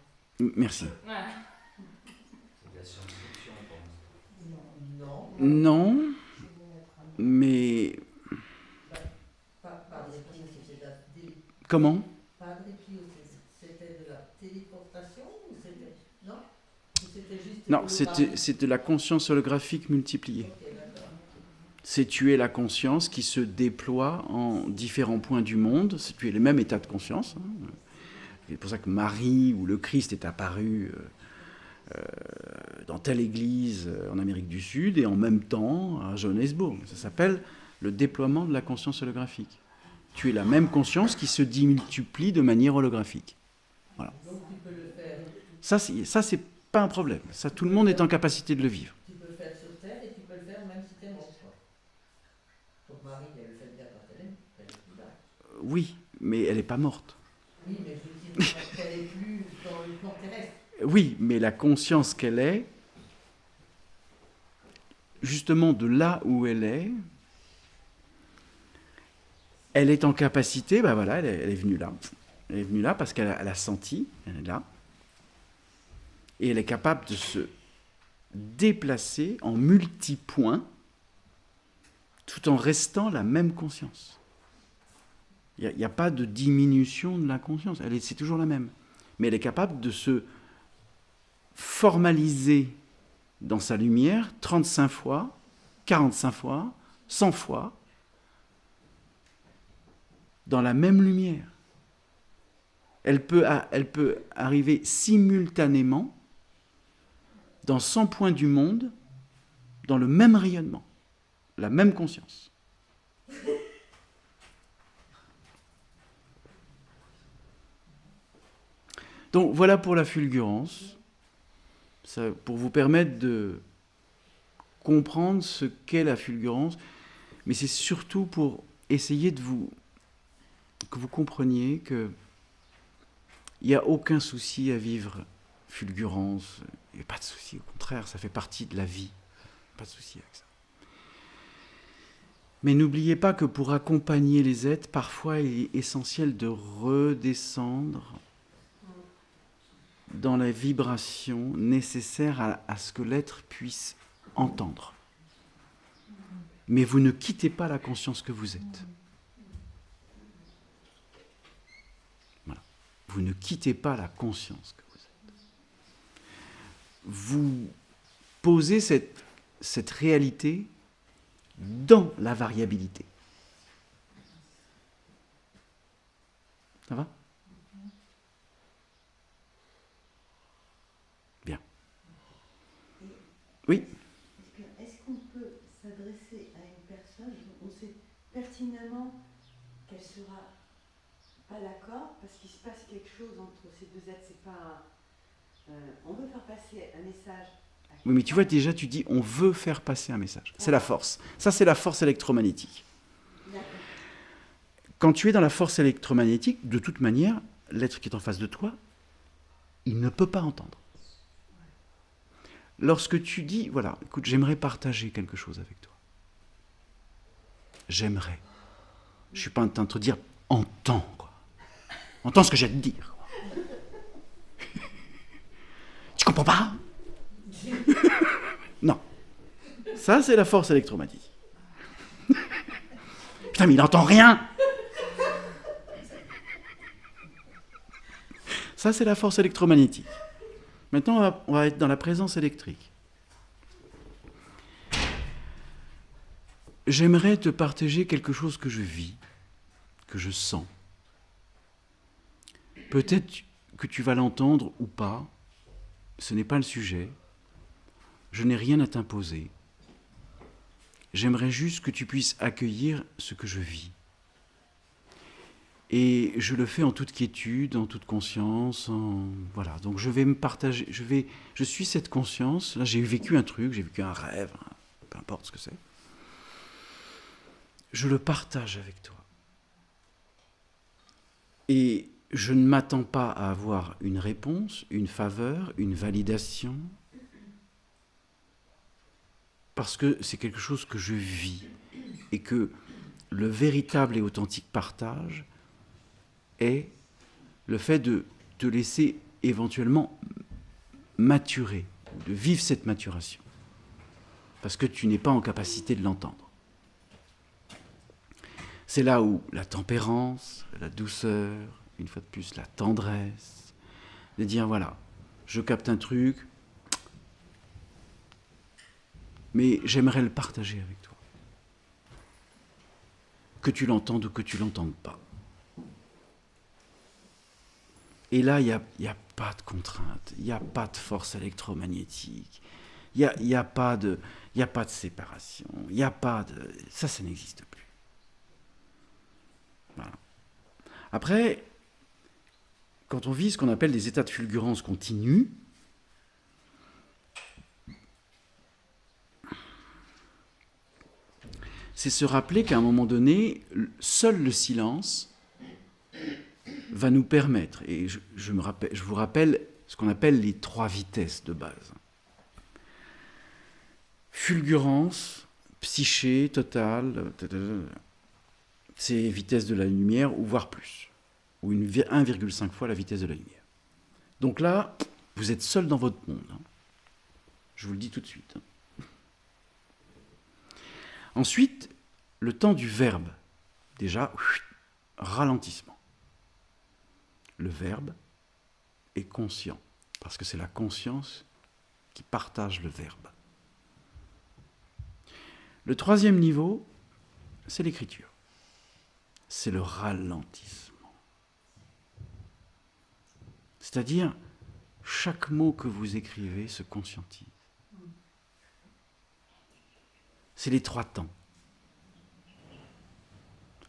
Speaker 1: Merci.
Speaker 7: Ouais.
Speaker 6: C'est de la science-fiction, on pense.
Speaker 5: Non.
Speaker 1: Non,
Speaker 3: Je vais mettre un-
Speaker 1: mais
Speaker 5: Pas de répit, c'était de la
Speaker 1: comment?
Speaker 5: pas de répit, c'était de la téléportation ou c'était. Non? Ou c'était juste.
Speaker 1: Non,
Speaker 5: holographique?
Speaker 1: c'est de la conscience holographique multipliée.
Speaker 5: Ok, d'accord.
Speaker 1: C'est tu es la conscience qui se déploie en différents points du monde. C'est tu es les mêmes états de conscience. C'est pour ça que Marie ou le Christ est apparu dans telle église en Amérique du Sud et en même temps à Johannesburg. Ça s'appelle le déploiement de la conscience holographique. Tu es la même conscience qui se démultiplie de manière holographique.
Speaker 5: Donc tu peux le faire.
Speaker 1: Ça c'est pas un problème. Ça, tout le monde est en capacité de le vivre.
Speaker 5: Tu peux le faire sur Terre et tu peux le faire même si tu es mort. Quoi. Donc Marie, elle le fait bien quand elle est plus là.
Speaker 1: Oui, mais elle n'est pas morte.
Speaker 5: Oui, mais je veux dire qu'elle n'est plus dans le plan terrestre.
Speaker 1: Oui, mais la conscience qu'elle est, justement de là où elle est en capacité, ben voilà, elle est venue là. Elle est venue là parce qu'elle a senti, elle est là. Et elle est capable de se déplacer en multipoints tout en restant la même conscience. Il n'y a pas de diminution de la conscience, c'est toujours la même. Mais elle est capable de se formaliser dans sa lumière 35 fois, 45 fois, 100 fois, dans la même lumière. Elle peut arriver simultanément dans 100 points du monde, dans le même rayonnement, la même conscience. Donc voilà pour la fulgurance, ça, pour vous permettre de comprendre ce qu'est la fulgurance, mais c'est surtout pour essayer que vous compreniez que il n'y a aucun souci à vivre fulgurance, il n'y a pas de souci, au contraire, ça fait partie de la vie, pas de souci avec ça. Mais n'oubliez pas que pour accompagner les êtres, parfois il est essentiel de redescendre dans la vibration nécessaire à ce que l'être puisse entendre. Mais vous ne quittez pas la conscience que vous êtes. Voilà. Vous ne quittez pas la conscience que vous êtes. Vous posez cette réalité dans la variabilité. Ça va ? Bien. Oui ?
Speaker 2: Est-ce qu'on peut s'adresser à une personne dont on sait pertinemment qu'elle sera pas d'accord parce qu'il se passe quelque chose entre ces deux êtres, c'est pas on veut faire passer un message.
Speaker 1: Oui, mais tu vois, déjà, tu dis on veut faire passer un message. C'est la force. Ça, c'est la force électromagnétique. Quand tu es dans la force électromagnétique, de toute manière, l'être qui est en face de toi, il ne peut pas entendre. Lorsque tu dis, voilà, écoute, j'aimerais partager quelque chose avec toi. J'aimerais. Je ne suis pas en train de te dire, entends, quoi. Entends ce que j'ai à te dire. Quoi. Tu comprends pas ? Non. Ça, c'est la force électromagnétique. Putain, mais il n'entend rien. Ça, c'est la force électromagnétique. Maintenant, on va être dans la présence électrique. J'aimerais te partager quelque chose que je vis, que je sens. Peut-être que tu vas l'entendre ou pas. Ce n'est pas le sujet. Je n'ai rien à t'imposer. J'aimerais juste que tu puisses accueillir ce que je vis. Et je le fais en toute quiétude, en toute conscience. Voilà. Donc je vais me partager. Je suis cette conscience. Là, j'ai vécu un truc, j'ai vécu un rêve, peu importe ce que c'est. Je le partage avec toi. Et je ne m'attends pas à avoir une réponse, une faveur, une validation, parce que c'est quelque chose que je vis et que le véritable et authentique partage est le fait de te laisser éventuellement maturer, de vivre cette maturation, parce que tu n'es pas en capacité de l'entendre. C'est là où la tempérance, la douceur, une fois de plus la tendresse, de dire voilà, je capte un truc, mais j'aimerais le partager avec toi. Que tu l'entendes ou que tu l'entendes pas. Et là, il n'y a pas de contrainte, il n'y a pas de force électromagnétique, il n'y a pas de séparation, il n'y a pas de... Ça n'existe plus. Voilà. Après, quand on vit ce qu'on appelle des états de fulgurance continue, c'est se rappeler qu'à un moment donné, seul le silence va nous permettre, et je vous rappelle ce qu'on appelle les 3 vitesses de base. Fulgurance, psyché, totale, c'est vitesse de la lumière, ou voire plus, ou 1,5 fois la vitesse de la lumière. Donc là, vous êtes seul dans votre monde. Je vous le dis tout de suite. Ensuite, le temps du verbe. Déjà, ralentissement. Le verbe est conscient, parce que c'est la conscience qui partage le verbe. Le 3e niveau, c'est l'écriture. C'est le ralentissement. C'est-à-dire, chaque mot que vous écrivez se conscientise. C'est les 3 temps.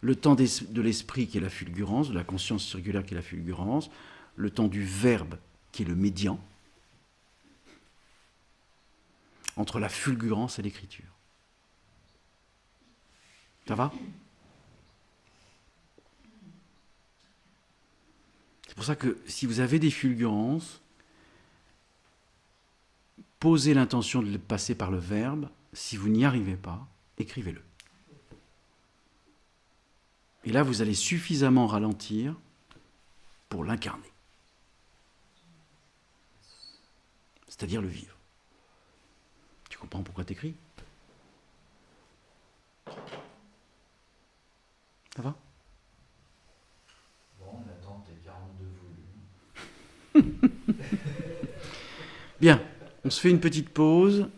Speaker 1: Le temps de l'esprit qui est la fulgurance, de la conscience circulaire qui est la fulgurance, le temps du verbe qui est le médian, entre la fulgurance et l'écriture. Ça va ? C'est pour ça que si vous avez des fulgurances, posez l'intention de le passer par le verbe. Si vous n'y arrivez pas, écrivez-le. Et là, vous allez suffisamment ralentir pour l'incarner. C'est-à-dire le vivre. Tu comprends pourquoi tu écris ? Ça va ?
Speaker 6: Bon, on attend tes 42 volumes.
Speaker 1: Bien, on se fait une petite pause.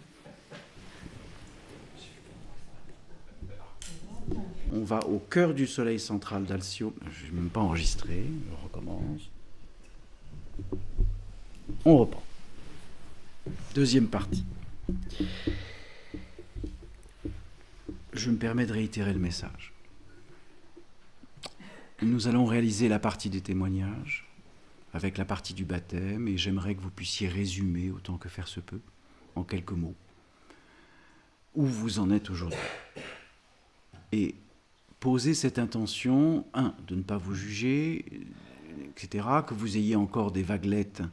Speaker 1: On va au cœur du soleil central d'Alcyone. Je n'ai même pas enregistré, je recommence. On reprend. 2e partie. Je me permets de réitérer le message. Nous allons réaliser la partie des témoignages avec la partie du baptême et j'aimerais que vous puissiez résumer autant que faire se peut, en quelques mots, où vous en êtes aujourd'hui. Et poser cette intention, de ne pas vous juger, etc., que vous ayez encore des vaguelettes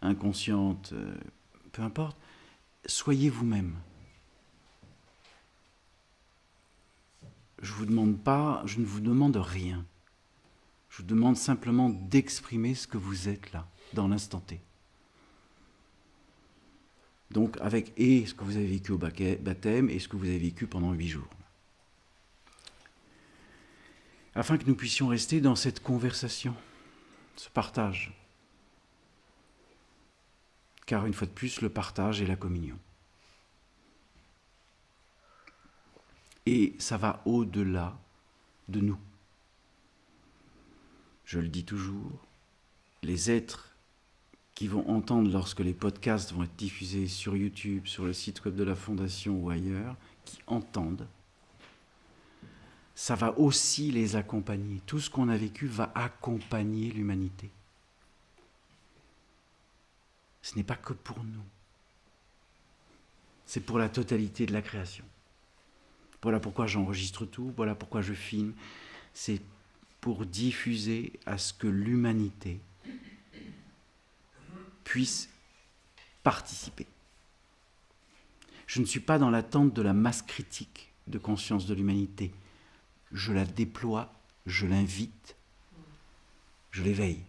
Speaker 1: inconscientes, peu importe, soyez vous-même. Je ne vous demande rien. Je vous demande simplement d'exprimer ce que vous êtes là, dans l'instant T. Donc, avec ce que vous avez vécu au baptême et ce que vous avez vécu pendant 8 jours. Afin que nous puissions rester dans cette conversation, ce partage. Car une fois de plus, le partage est la communion. Et ça va au-delà de nous. Je le dis toujours, les êtres qui vont entendre lorsque les podcasts vont être diffusés sur YouTube, sur le site web de la Fondation ou ailleurs, qui entendent, ça va aussi les accompagner. Tout ce qu'on a vécu va accompagner l'humanité. Ce n'est pas que pour nous. C'est pour la totalité de la création. Voilà pourquoi j'enregistre tout, voilà pourquoi je filme. C'est pour diffuser à ce que l'humanité puisse participer. Je ne suis pas dans l'attente de la masse critique de conscience de l'humanité. Je la déploie, je l'invite, je l'éveille.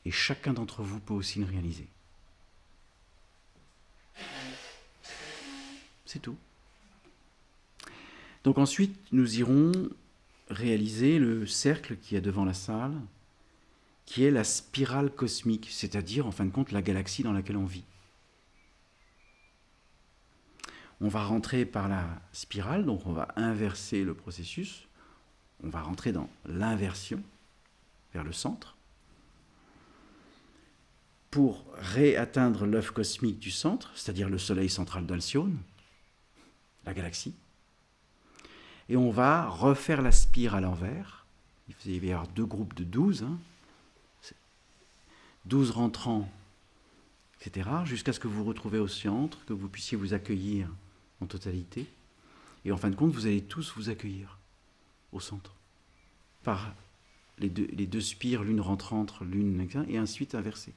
Speaker 1: Et chacun d'entre vous peut aussi le réaliser. C'est tout. Donc ensuite, nous irons réaliser le cercle qui est devant la salle, qui est la spirale cosmique, c'est-à-dire, en fin de compte, la galaxie dans laquelle on vit. On va rentrer par la spirale, donc on va inverser le processus. On va rentrer dans l'inversion, vers le centre, pour réatteindre l'œuf cosmique du centre, c'est-à-dire le soleil central d'Alcyone, la galaxie. Et on va refaire la spire à l'envers. Il va y avoir 2 groupes de 12, 12 rentrants, etc., jusqu'à ce que vous vous retrouvez au centre, que vous puissiez vous accueillir en totalité. Et en fin de compte, vous allez tous vous accueillir au centre, par les deux spires, l'une rentrante, l'une, et ensuite inverser.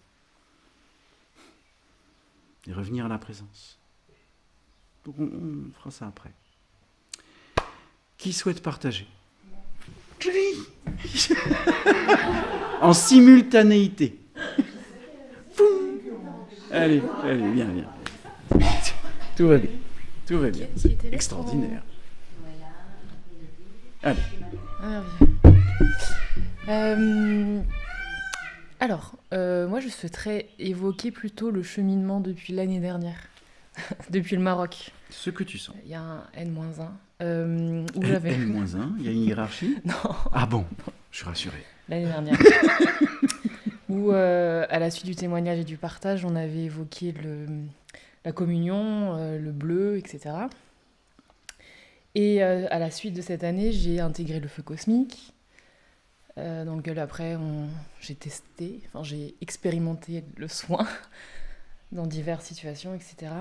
Speaker 1: Et revenir à la présence. Donc on fera ça après. Qui souhaite partager? En simultanéité. Poum. Allez, viens. Tout va bien. Tout va bien. C'est extraordinaire. Allez.
Speaker 8: Alors, moi je souhaiterais évoquer plutôt le cheminement depuis l'année dernière, depuis le Maroc.
Speaker 1: Ce que tu sens.
Speaker 8: Il y a un N-1. Où j'avais...
Speaker 1: N-1, il y a une hiérarchie?
Speaker 8: Non.
Speaker 1: Ah bon, je suis rassuré.
Speaker 8: L'année dernière. Où, à la suite du témoignage et du partage, on avait évoqué la communion, le bleu, etc. Et à la suite de cette année, j'ai intégré le feu cosmique, dans lequel après j'ai testé, j'ai expérimenté le soin dans diverses situations, etc.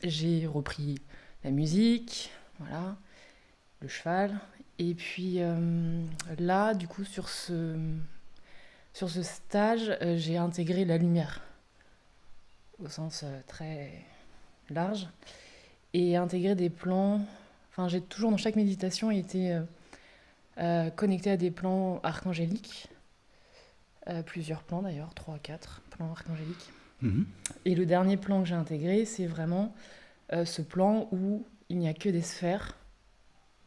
Speaker 8: J'ai repris la musique, voilà, le cheval. Et puis là, du coup, sur ce stage, j'ai intégré la lumière, au sens très large, et intégré des plans. Enfin, j'ai toujours, dans chaque méditation, été connectée à des plans archangéliques, plusieurs plans d'ailleurs, 3 à 4 plans archangéliques.
Speaker 1: Mmh.
Speaker 8: Et le dernier plan que j'ai intégré, c'est vraiment ce plan où il n'y a que des sphères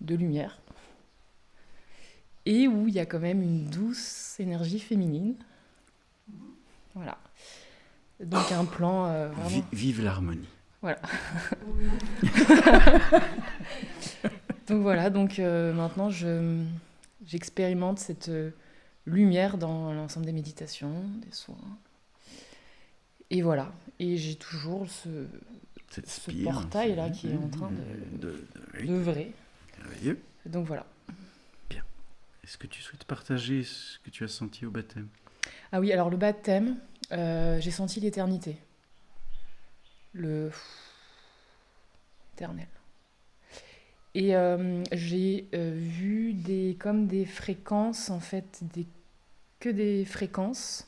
Speaker 8: de lumière, et où il y a quand même une douce énergie féminine. Voilà. Donc un plan vraiment...
Speaker 1: Vive l'harmonie.
Speaker 8: Voilà. Donc voilà, maintenant j'expérimente cette lumière dans l'ensemble des méditations, des soins. Et voilà. Et j'ai toujours ce portail-là qui est en train d'œuvrer.
Speaker 1: Merveilleux.
Speaker 8: Donc voilà.
Speaker 1: Bien. Est-ce que tu souhaites partager ce que tu as senti au baptême?
Speaker 8: Ah oui, alors le baptême, j'ai senti l'éternité. Éternel. Et j'ai vu comme des fréquences, en fait, que des fréquences,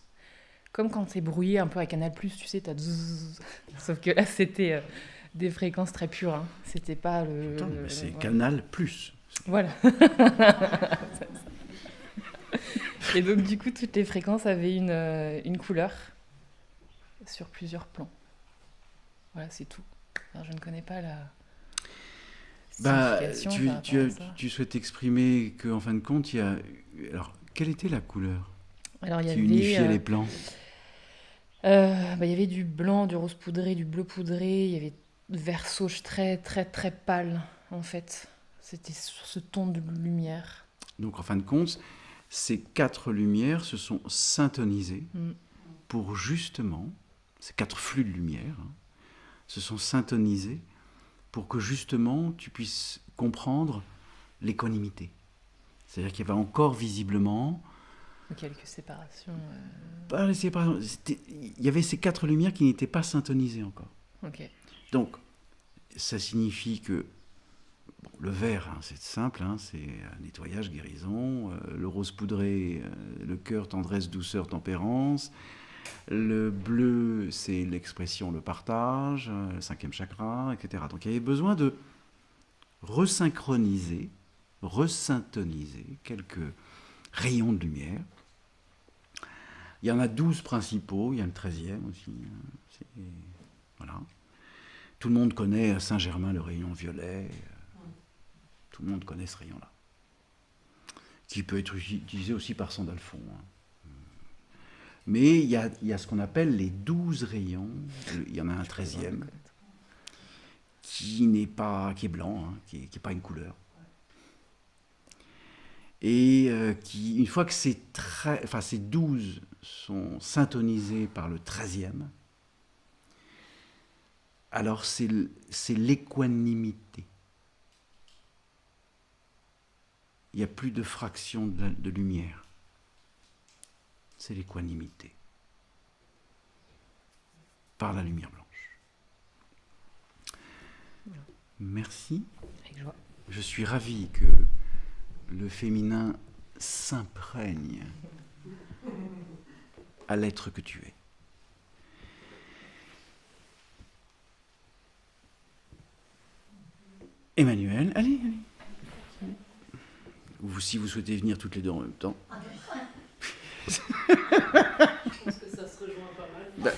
Speaker 8: comme quand t'es brouillé un peu à Canal+, tu sais, t'as zzz, sauf que là, c'était des fréquences très pures, hein. C'était pas le...
Speaker 1: Attends, mais c'est
Speaker 8: voilà.
Speaker 1: Canal+.
Speaker 8: Voilà. Et donc, du coup, toutes les fréquences avaient une couleur sur plusieurs plans. Voilà, c'est tout. Alors, je ne connais pas la...
Speaker 1: Tu souhaites exprimer qu'en fin de compte, il y a... Alors, quelle était la couleur
Speaker 8: Alors, il y
Speaker 1: qui
Speaker 8: avait,
Speaker 1: unifiait les plans?
Speaker 8: il y avait du blanc, du rose poudré, du bleu poudré, il y avait vert sauge très, très, très pâle, en fait. C'était sur ce ton de lumière.
Speaker 1: Donc, en fin de compte, ces 4 lumières se sont syntonisées pour justement, ces 4 flux de lumière, se sont syntonisés pour que justement tu puisses comprendre l'équanimité. C'est-à-dire qu'il y avait encore visiblement...
Speaker 8: Quelques séparations.
Speaker 1: Pas les séparations. Il y avait ces 4 lumières qui n'étaient pas syntonisées encore.
Speaker 8: Ok.
Speaker 1: Donc, ça signifie que Bon, le vert, hein, c'est simple, hein, c'est nettoyage, guérison. Le rose poudré, le cœur, tendresse, douceur, tempérance. Le bleu, c'est l'expression, le partage, le 5e chakra, etc. Donc il y avait besoin de resynchroniser, resyntoniser quelques rayons de lumière. Il y en a 12 principaux, il y a le 13e aussi. Voilà. Tout le monde connaît Saint-Germain, le rayon violet. Tout le monde connaît ce rayon-là. Qui peut être utilisé aussi par Sandalphon. Mais il y a ce qu'on appelle les 12 rayons. Il y en a un 13e qui est blanc, hein, qui n'est pas une couleur. Et qui, une fois que ces 12 sont syntonisés par le 13e, alors c'est l'équanimité. Il n'y a plus de fraction de lumière. C'est l'équanimité. Par la lumière blanche. Merci.
Speaker 8: Avec joie.
Speaker 1: Je suis ravi que le féminin s'imprègne à l'être que tu es. Emmanuel, allez. Ou si vous souhaitez venir toutes les deux en même temps.
Speaker 9: Je pense que ça se rejoint pas mal.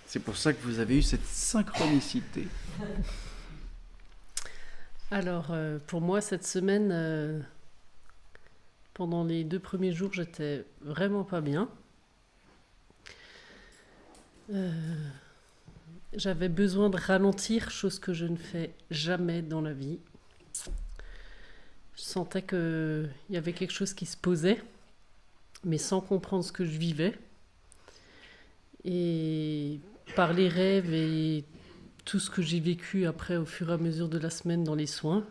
Speaker 1: C'est pour ça que vous avez eu cette synchronicité.
Speaker 9: Alors, pour moi, cette semaine, pendant les 2 premiers jours, j'étais vraiment pas bien. J'avais besoin de ralentir, chose que je ne fais jamais dans la vie. Je sentais qu'il y avait quelque chose qui se posait, mais sans comprendre ce que je vivais. Et par les rêves et tout ce que j'ai vécu après au fur et à mesure de la semaine dans les soins,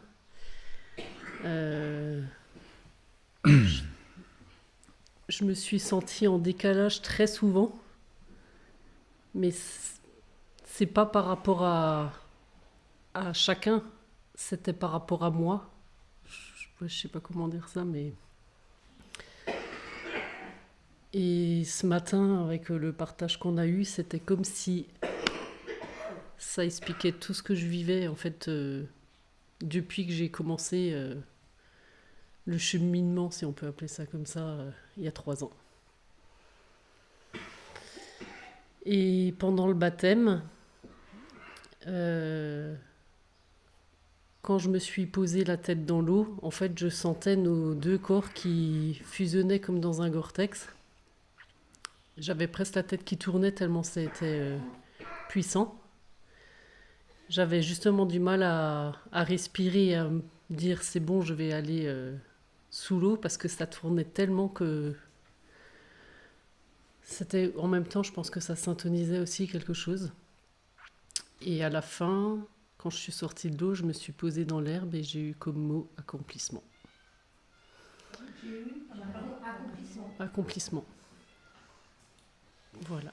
Speaker 9: je me suis sentie en décalage très souvent, mais c'est pas par rapport à chacun, c'était par rapport à moi. Je sais pas comment dire ça, mais... Et ce matin, avec le partage qu'on a eu, c'était comme si ça expliquait tout ce que je vivais, en fait, depuis que j'ai commencé le cheminement, si on peut appeler ça comme ça, il y a 3 ans. Et pendant le baptême, quand je me suis posé la tête dans l'eau, en fait, je sentais nos 2 corps qui fusionnaient comme dans un vortex. J'avais presque la tête qui tournait tellement c'était puissant. J'avais justement du mal à respirer, à me dire c'est bon, je vais aller sous l'eau parce que ça tournait tellement que c'était en même temps, je pense que ça syntonisait aussi quelque chose. Et à la fin, quand je suis sortie de l'eau, je me suis posée dans l'herbe et j'ai eu comme mot accomplissement. Accomplissement. Voilà.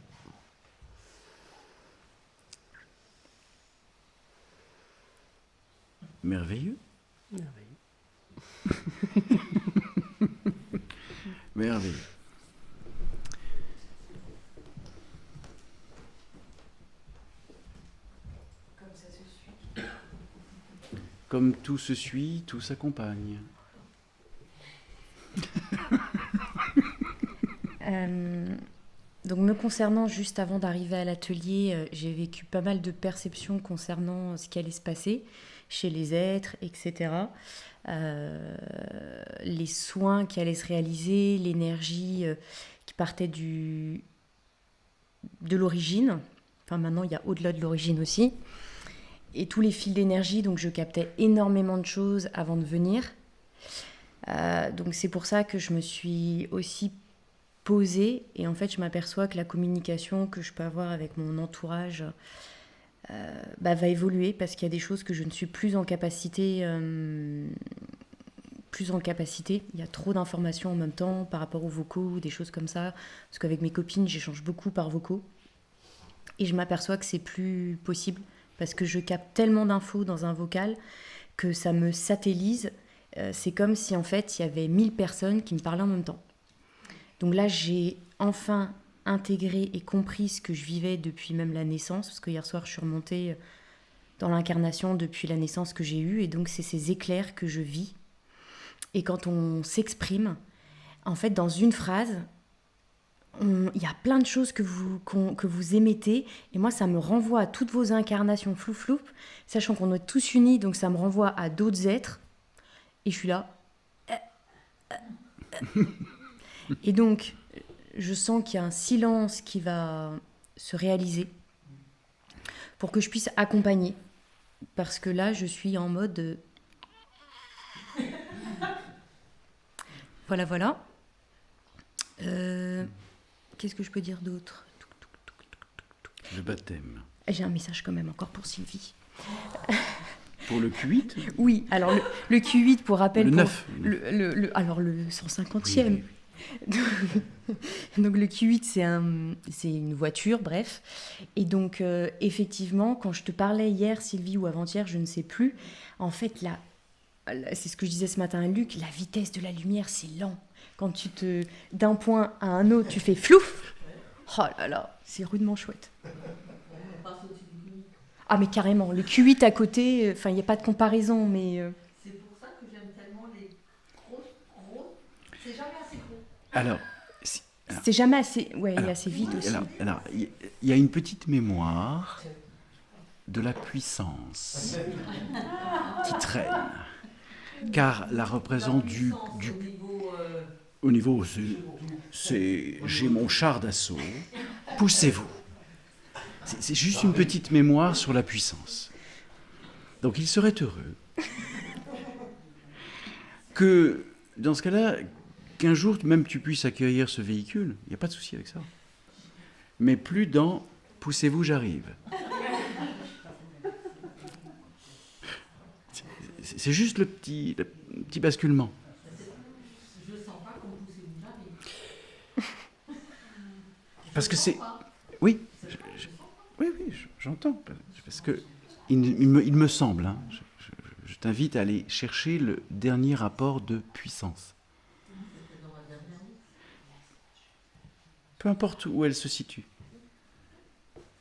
Speaker 1: Merveilleux.
Speaker 9: Merveilleux.
Speaker 1: Merveilleux.
Speaker 4: Comme ça se suit.
Speaker 1: Comme tout se suit, tout s'accompagne.
Speaker 10: Donc me concernant, juste avant d'arriver à l'atelier, j'ai vécu pas mal de perceptions concernant ce qui allait se passer chez les êtres, etc. Les soins qui allaient se réaliser, l'énergie qui partait de l'origine. Enfin maintenant, il y a au-delà de l'origine aussi. Et tous les fils d'énergie, donc je captais énormément de choses avant de venir. Donc c'est pour ça que je me suis aussi posée et en fait je m'aperçois que la communication que je peux avoir avec mon entourage va évoluer parce qu'il y a des choses que je ne suis plus en capacité. Il y a trop d'informations en même temps par rapport aux vocaux, des choses comme ça. Parce qu'avec mes copines, j'échange beaucoup par vocaux. Et je m'aperçois que c'est plus possible parce que je capte tellement d'infos dans un vocal que ça me satellise. C'est comme si en fait il y avait 1000 personnes qui me parlaient en même temps. Donc là, j'ai enfin intégré et compris ce que je vivais depuis même la naissance, parce que hier soir, je suis remontée dans l'incarnation depuis la naissance que j'ai eue, et donc c'est ces éclairs que je vis. Et quand on s'exprime, en fait, dans une phrase, il y a plein de choses que vous émettez, et moi, ça me renvoie à toutes vos incarnations flou-flou, sachant qu'on est tous unis, donc ça me renvoie à d'autres êtres, et je suis là. Et donc, je sens qu'il y a un silence qui va se réaliser pour que je puisse accompagner. Parce que là, je suis en mode... Voilà. Qu'est-ce que je peux dire d'autre?
Speaker 1: Le baptême.
Speaker 10: J'ai un message quand même encore pour Sylvie.
Speaker 1: Pour le Q8?
Speaker 10: Oui, alors le Q8, pour rappel...
Speaker 1: Le 9.
Speaker 10: Alors le 150e. Oui. Donc le Q8, c'est une voiture, bref. Et donc, effectivement, quand je te parlais hier, Sylvie, ou avant-hier, je ne sais plus, en fait, là, c'est ce que je disais ce matin à Luc, la vitesse de la lumière, c'est lent. Quand d'un point à un autre, tu fais flouf. Oh là là, c'est rudement chouette. Ah mais carrément, le Q8 à côté, enfin il n'y a pas de comparaison, mais...
Speaker 5: C'est pour ça que j'aime tellement les grosses. C'est jamais assez gros.
Speaker 1: Alors,
Speaker 10: c'est jamais assez... Ouais, il est assez vite aussi.
Speaker 1: Alors, il y a une petite mémoire de la puissance qui traîne. Car la représente au niveau, c'est j'ai mon char d'assaut, poussez-vous. C'est juste une petite mémoire sur la puissance. Donc il serait heureux que, dans ce cas-là, qu'un jour même tu puisses accueillir ce véhicule, il n'y a pas de souci avec ça. Mais plus dans « poussez-vous, j'arrive ». C'est juste le petit basculement.
Speaker 5: Je sens pas qu'on poussez-vous, j'arrive.
Speaker 1: Parce que c'est... Oui, j'entends. Parce que il me semble, hein, je t'invite à aller chercher le dernier rapport de puissance. Peu importe où elle se situe.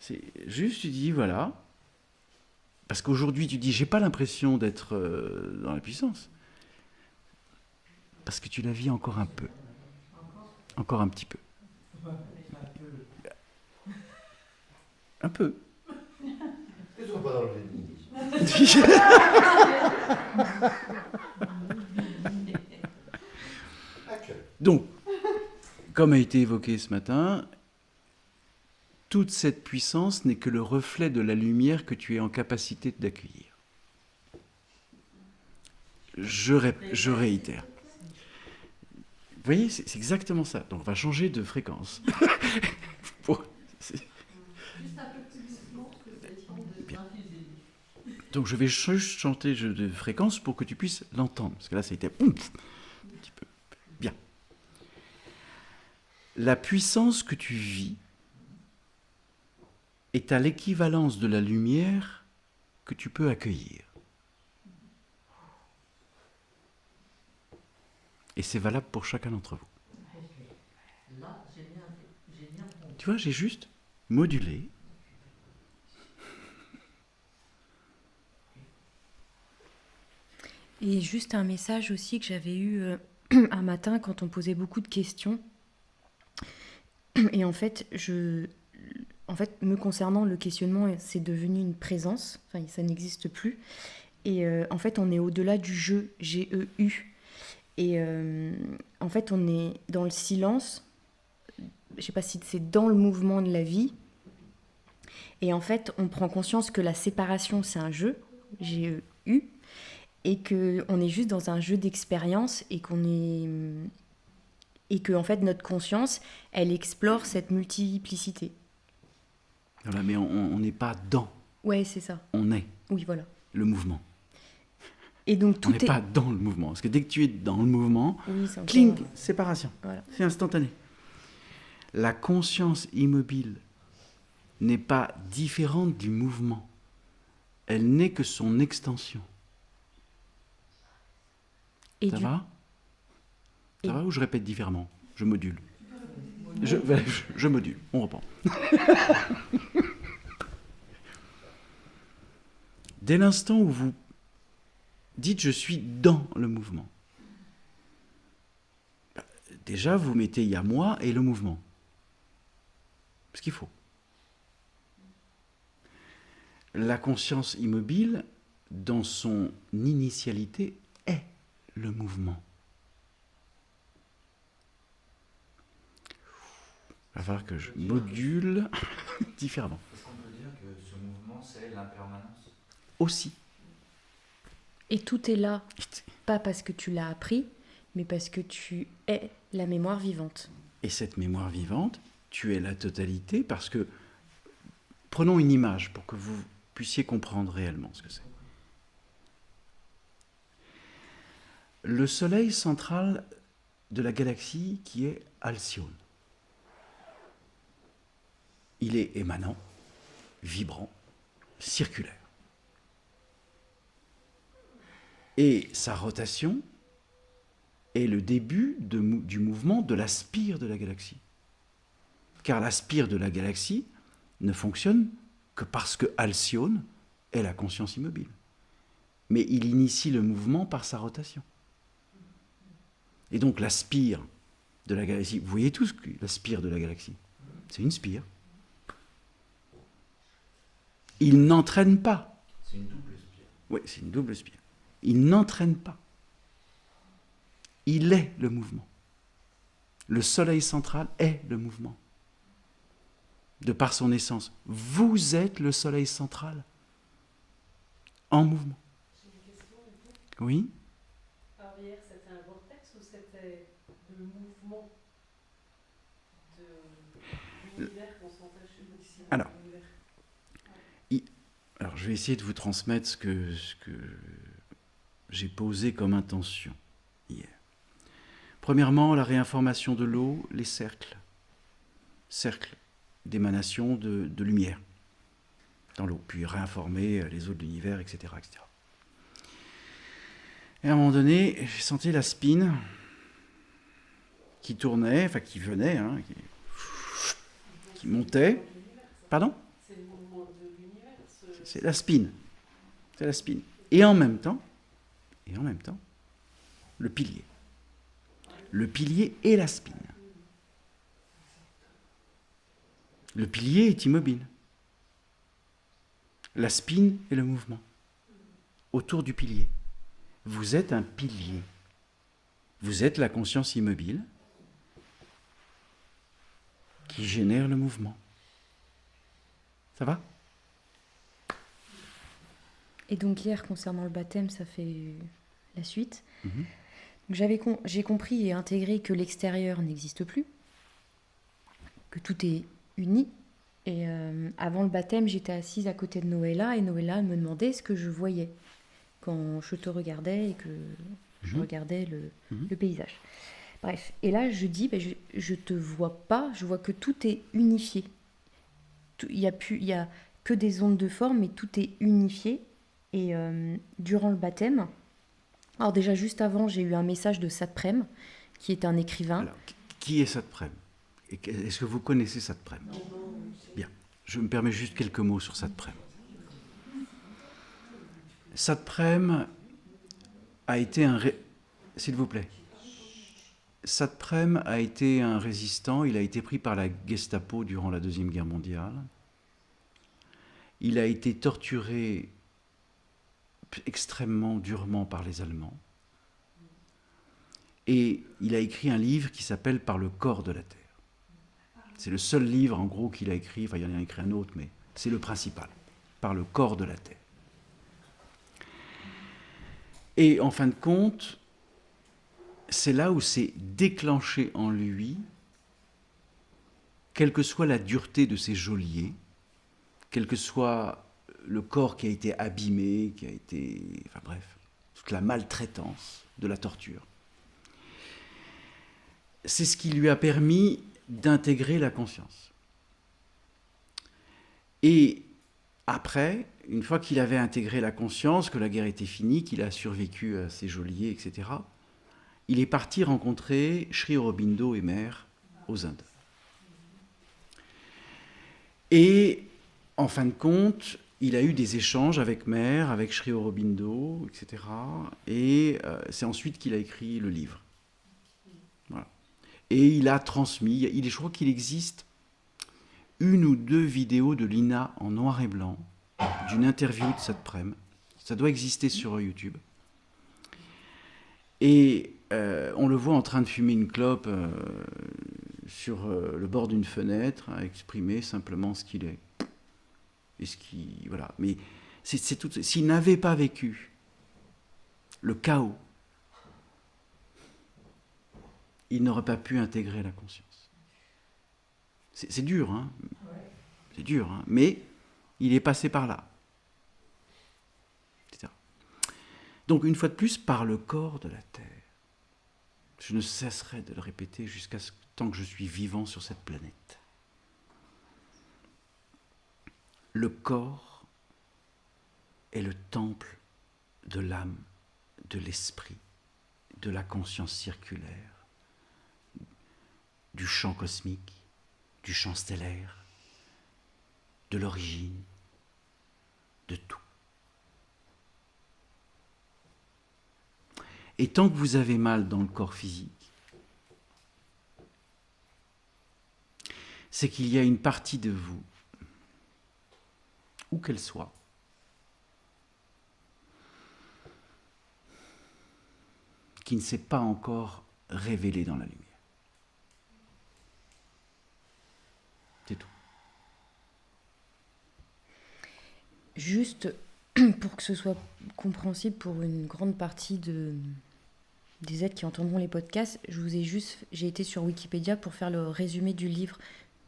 Speaker 1: C'est juste, tu dis, voilà. Parce qu'aujourd'hui, tu dis, j'ai pas l'impression d'être dans la puissance. Parce que tu la vis encore un peu. Encore un petit peu. Un peu.
Speaker 11: Ils sont pas dans le déni.
Speaker 1: Donc, comme a été évoqué ce matin, toute cette puissance n'est que le reflet de la lumière que tu es en capacité d'accueillir. Je réitère. Vous voyez, c'est exactement ça. Donc, on va changer de fréquence. Donc, je vais juste chanter de fréquence pour que tu puisses l'entendre. Parce que là, ça a été un petit peu. Bien. La puissance que tu vis est à l'équivalence de la lumière que tu peux accueillir. Et c'est valable pour chacun d'entre vous.
Speaker 5: Là, j'ai bien compris.
Speaker 1: Tu vois, j'ai juste modulé.
Speaker 10: Et juste un message aussi que j'avais eu un matin quand on posait beaucoup de questions. Et en fait, me concernant, le questionnement, c'est devenu une présence. Enfin, ça n'existe plus. Et en fait, on est au-delà du jeu, G-E-U. Et en fait, on est dans le silence. Je ne sais pas si c'est dans le mouvement de la vie. Et en fait, on prend conscience que la séparation, c'est un jeu, G-E-U. Et qu'on est juste dans un jeu d'expérience et que en fait notre conscience, elle explore cette multiplicité.
Speaker 1: Voilà, mais on n'est pas dans.
Speaker 10: Ouais, c'est ça.
Speaker 1: On est.
Speaker 10: Oui, voilà.
Speaker 1: Le mouvement.
Speaker 10: Et donc tout
Speaker 1: on n'est pas dans le mouvement. Parce que dès que tu es dans le mouvement,
Speaker 10: oui,
Speaker 1: cling, séparation.
Speaker 10: Voilà.
Speaker 1: C'est instantané. La conscience immobile n'est pas différente du mouvement. elle n'est que son extension.
Speaker 10: Et
Speaker 1: Ça
Speaker 10: du-
Speaker 1: va?
Speaker 10: Et-
Speaker 1: Ça va ou je répète différemment? Je module. Je module, on reprend. Dès l'instant où vous dites « je suis dans le mouvement », déjà vous mettez « il y a moi » et le mouvement. Ce qu'il faut. La conscience immobile, dans son initialité, est le mouvement. Il va falloir que je module différemment.
Speaker 6: Est-ce qu'on peut dire que ce mouvement, c'est l'impermanence?
Speaker 1: Aussi.
Speaker 10: Et tout est là, pas parce que tu l'as appris, mais parce que tu es la mémoire vivante.
Speaker 1: Et cette mémoire vivante, tu es la totalité parce que, prenons une image pour que vous puissiez comprendre réellement ce que c'est. Le soleil central de la galaxie qui est Alcyone. Il est émanant, vibrant, circulaire. Et sa rotation est le début du mouvement de la spire de la galaxie. Car la spire de la galaxie ne fonctionne que parce que Alcyone est la conscience immobile. Mais il initie le mouvement par sa rotation. Et donc la spire de la galaxie, vous voyez tous la spire de la galaxie, c'est une spire. Il n'entraîne pas.
Speaker 6: C'est une double spire.
Speaker 1: Oui, c'est une double spire. Il n'entraîne pas. Il est le mouvement. Le soleil central est le mouvement. De par son essence. Vous êtes le soleil central. En mouvement.
Speaker 9: J'ai une question, du coup.
Speaker 1: Oui?
Speaker 9: Alors hier, c'était un vortex ou c'était le mouvement de l'univers qu'on sentait chez nous ici?
Speaker 1: Alors, je vais essayer de vous transmettre ce que j'ai posé comme intention hier. Premièrement, la réinformation de l'eau, les cercles d'émanation de lumière dans l'eau, puis réinformer les eaux de l'univers, etc., etc. Et à un moment donné, j'ai senti la spine qui tournait, enfin qui venait, hein, qui montait. Pardon?
Speaker 9: C'est le mouvement de l'univers.
Speaker 1: C'est la spine. C'est la spine. Et en même temps, le pilier. Le pilier et la spine. Le pilier est immobile. La spine est le mouvement. Autour du pilier. Vous êtes un pilier. Vous êtes la conscience immobile qui génère le mouvement. Ça va?
Speaker 10: Et donc hier, concernant le baptême, ça fait la suite.
Speaker 1: Mhm.
Speaker 10: J'ai compris et intégré que l'extérieur n'existe plus, que tout est uni. Et avant le baptême, j'étais assise à côté de Noëlla et Noëlla me demandait ce que je voyais quand je te regardais et que je regardais le paysage. Bref, et là je dis, je te vois pas, je vois que tout est unifié. Il y a que des ondes de forme, mais tout est unifié. Et durant le baptême, alors déjà juste avant, j'ai eu un message de Satprem, qui est un écrivain.
Speaker 1: Alors, qui est Satprem? Est-ce que vous connaissez Satprem? Bien, je me permets juste quelques mots sur Satprem. Satprem a été S'il vous plaît. Satprem a été un résistant, il a été pris par la Gestapo durant la Deuxième Guerre mondiale. Il a été torturé extrêmement durement par les Allemands. Et il a écrit un livre qui s'appelle « Par le corps de la Terre ». C'est le seul livre, en gros, qu'il a écrit, enfin il en a écrit un autre, mais c'est le principal, « Par le corps de la Terre ». Et en fin de compte, c'est là où s'est déclenché en lui, quelle que soit la dureté de ses geôliers, quel que soit le corps qui a été abîmé, qui a été... Enfin bref, toute la maltraitance de la torture. C'est ce qui lui a permis d'intégrer la conscience. Et après, une fois qu'il avait intégré la conscience, que la guerre était finie, qu'il a survécu à ses geôliers, etc., il est parti rencontrer Sri Aurobindo et Mère aux Indes. Et en fin de compte, il a eu des échanges avec Mère, avec Sri Aurobindo, etc. Et c'est ensuite qu'il a écrit le livre. Voilà. Et il a transmis, je crois qu'il existe 1 ou 2 vidéos de Lina en noir et blanc, d'une interview de cette prème. Ça doit exister sur YouTube. Et on le voit en train de fumer une clope sur le bord d'une fenêtre, à exprimer simplement ce qu'il est. Et ce qui, voilà. Mais c'est tout. S'il n'avait pas vécu le chaos, il n'aurait pas pu intégrer la conscience. C'est dur, hein. C'est dur, hein. Mais il est passé par là. Etc. Donc, une fois de plus, par le corps de la terre. Je ne cesserai de le répéter jusqu'à ce tant que je suis vivant sur cette planète. Le corps est le temple de l'âme, de l'esprit, de la conscience circulaire, du champ cosmique, du champ stellaire, de l'origine, de tout. Et tant que vous avez mal dans le corps physique, c'est qu'il y a une partie de vous, où qu'elle soit, qui ne s'est pas encore révélée dans la lumière. C'est tout.
Speaker 10: Juste pour que ce soit compréhensible pour une grande partie des êtres qui entendront les podcasts, j'ai été sur Wikipédia pour faire le résumé du livre,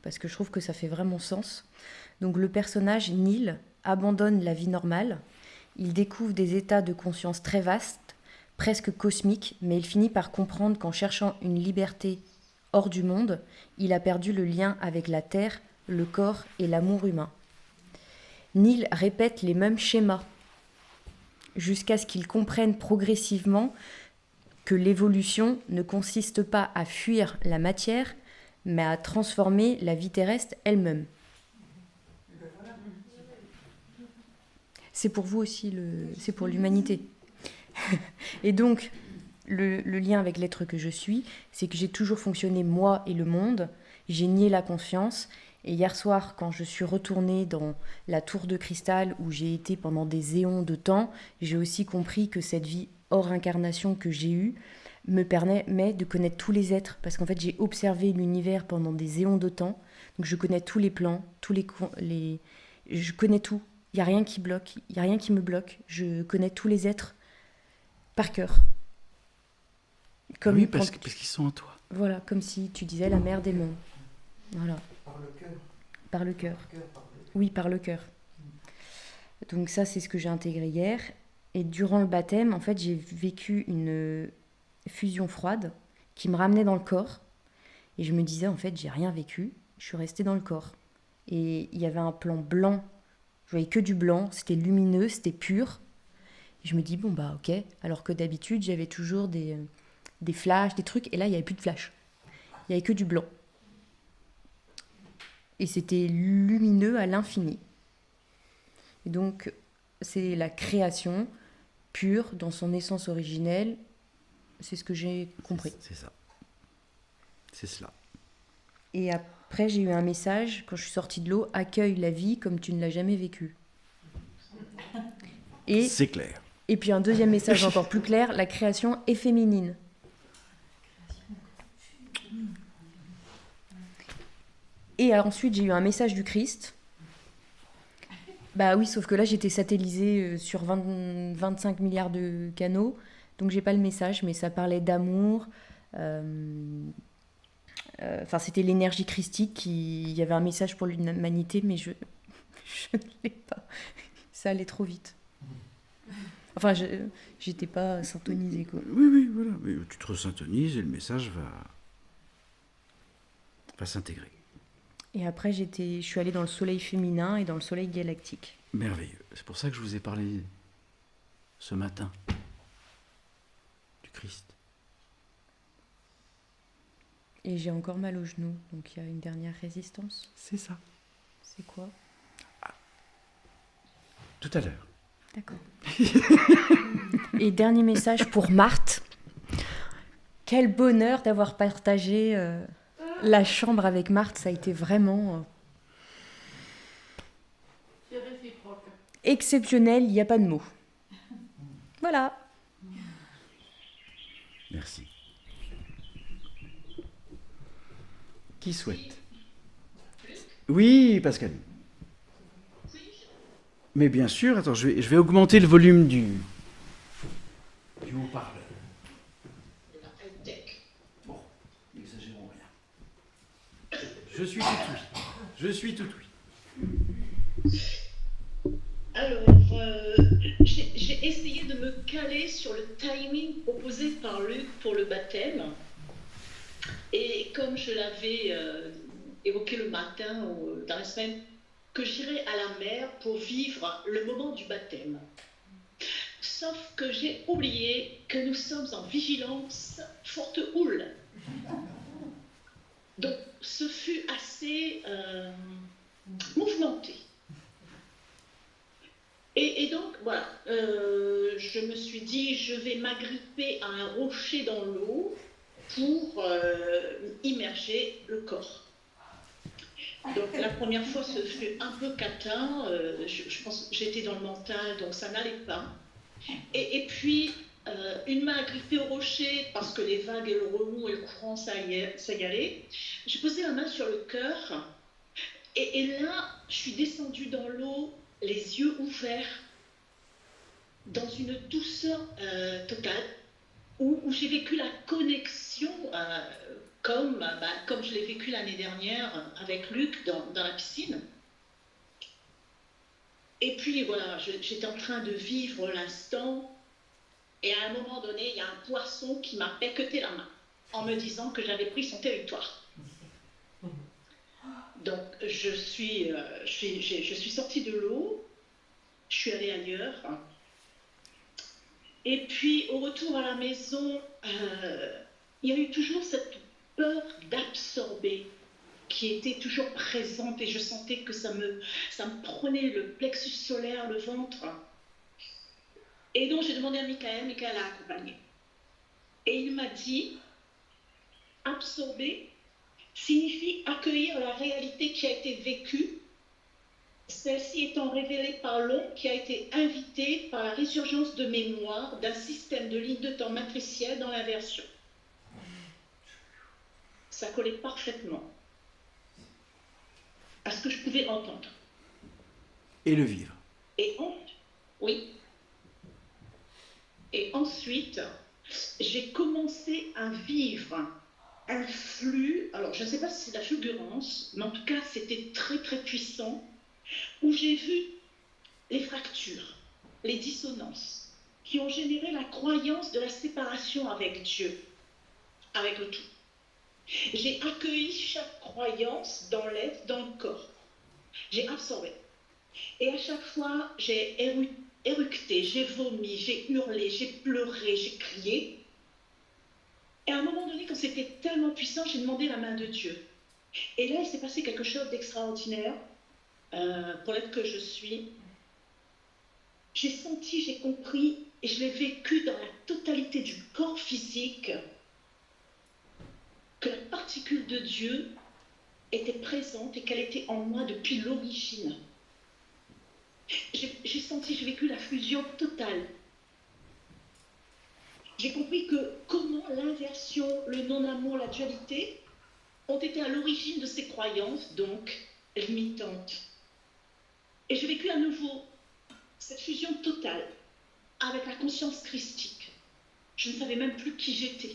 Speaker 10: parce que je trouve que ça fait vraiment sens. Donc le personnage, Neil, abandonne la vie normale, il découvre des états de conscience très vastes, presque cosmiques, mais il finit par comprendre qu'en cherchant une liberté hors du monde, il a perdu le lien avec la terre, le corps et l'amour humain. Neil répète les mêmes schémas, jusqu'à ce qu'il comprenne progressivement que l'évolution ne consiste pas à fuir la matière, mais à transformer la vie terrestre elle-même. C'est pour vous aussi, c'est pour l'humanité. Et donc, le lien avec l'être que je suis, c'est que j'ai toujours fonctionné moi et le monde, j'ai nié la conscience, et hier soir, quand je suis retournée dans la tour de cristal où j'ai été pendant des éons de temps, j'ai aussi compris que cette vie hors incarnation que j'ai eue me permet de connaître tous les êtres, parce qu'en fait j'ai observé l'univers pendant des éons de temps, donc je connais tous les plans, je connais tout, il n'y a rien qui bloque, il n'y a rien qui me bloque, je connais tous les êtres par cœur. Comme
Speaker 1: oui, parce qu'ils sont en toi.
Speaker 10: Voilà, comme si tu disais la mère des mondes. Voilà.
Speaker 11: Par le cœur.
Speaker 10: Par le cœur. Oui, par le cœur. Donc ça, c'est ce que j'ai intégré hier. Et durant le baptême, en fait, j'ai vécu une fusion froide qui me ramenait dans le corps. Et je me disais, en fait, j'ai rien vécu. Je suis restée dans le corps. Et il y avait un plan blanc. Je voyais que du blanc. C'était lumineux, c'était pur. Et je me dis, bon, bah, ok. Alors que d'habitude, j'avais toujours des flashs, des trucs. Et là, il n'y avait plus de flash. Il n'y avait que du blanc. Et c'était lumineux à l'infini. Et donc, c'est la création pure dans son essence originelle. C'est ce que j'ai compris.
Speaker 1: C'est ça. C'est cela.
Speaker 10: Et après, j'ai eu un message, quand je suis sortie de l'eau, accueille la vie comme tu ne l'as jamais vécue. Et,
Speaker 1: c'est clair.
Speaker 10: Et puis un deuxième message encore plus clair, la création est féminine. Et ensuite, j'ai eu un message du Christ. Bah oui, sauf que là, j'étais satellisée sur 25 milliards de canaux. Donc, j'ai pas le message, mais ça parlait d'amour. C'était l'énergie christique. Il y avait un message pour l'humanité, mais je ne l'ai pas. Ça allait trop vite. Enfin, j'étais pas syntonisée, quoi.
Speaker 1: Oui, voilà. Mais tu te resyntonises et le message va s'intégrer.
Speaker 10: Et après, je suis allée dans le soleil féminin et dans le soleil galactique.
Speaker 1: Merveilleux. C'est pour ça que je vous ai parlé ce matin du Christ.
Speaker 10: Et j'ai encore mal au genou, donc il y a une dernière résistance.
Speaker 1: C'est ça.
Speaker 10: C'est quoi?
Speaker 1: Tout à l'heure.
Speaker 10: D'accord. Et dernier message pour Marthe. Quel bonheur d'avoir partagé la chambre avec Marthe. Ça a été vraiment
Speaker 3: C'est réciproque.
Speaker 10: exceptionnel, il n'y a pas de mots. Voilà.
Speaker 1: Merci. Qui souhaite? Oui, Pascal. Mais bien sûr, attends, je vais augmenter le volume du haut-parleur. Bon, n'exagérons rien. Je suis tout oui. Je suis tout oui.
Speaker 12: Alors, j'ai essayé de me caler sur le timing proposé par Luc pour le baptême. Et comme je l'avais évoqué le matin ou dans la semaine, que j'irai à la mer pour vivre le moment du baptême. Sauf que j'ai oublié que nous sommes en vigilance forte houle. Donc, ce fut assez mouvementé. Et donc, voilà, je me suis dit, je vais m'agripper à un rocher dans l'eau pour immerger le corps. Donc la première fois, ce fut un peu catin, je pense que j'étais dans le mental, donc ça n'allait pas. Et puis, une main agrippée au rocher, parce que les vagues et le remous et le courant, ça y allait. J'ai posé la main sur le cœur, et là, je suis descendue dans l'eau, les yeux ouverts, dans une douceur totale, où j'ai vécu la connexion comme je l'ai vécu l'année dernière avec Luc dans la piscine. Et puis voilà, j'étais en train de vivre l'instant, et à un moment donné, il y a un poisson qui m'a becqueté la main en me disant que j'avais pris son territoire. Donc je suis sortie de l'eau, je suis allée ailleurs. Et puis au retour à la maison, il y a eu toujours cette peur d'absorber qui était toujours présente, et je sentais que ça me prenait le plexus solaire, le ventre. Et donc j'ai demandé à Michael a accompagné. Et il m'a dit, absorber signifie accueillir la réalité qui a été vécue, celle-ci étant révélée par l'homme qui a été invité par la résurgence de mémoire d'un système de lignes de temps matricielles dans l'inversion. Ça collait parfaitement à ce que je pouvais entendre.
Speaker 1: Et le vivre.
Speaker 12: Oui. Et ensuite, j'ai commencé à vivre un flux, alors je ne sais pas si c'est la fulgurance, mais en tout cas c'était très très puissant, où j'ai vu les fractures, les dissonances, qui ont généré la croyance de la séparation avec Dieu, avec le tout. J'ai accueilli chaque croyance dans l'être, dans le corps. J'ai absorbé. Et à chaque fois, j'ai éructé, j'ai vomi, j'ai hurlé, j'ai pleuré, j'ai crié. Et à un moment donné, quand c'était tellement puissant, j'ai demandé la main de Dieu. Et là, il s'est passé quelque chose d'extraordinaire. Pour l'être que je suis, j'ai senti, j'ai compris, et je l'ai vécu dans la totalité du corps physique, que la particule de Dieu était présente et qu'elle était en moi depuis l'origine. J'ai senti, j'ai vécu la fusion totale. J'ai compris que comment l'inversion, le non-amour, la dualité ont été à l'origine de ces croyances, donc limitantes. Et j'ai vécu à nouveau cette fusion totale avec la conscience christique. Je ne savais même plus qui j'étais.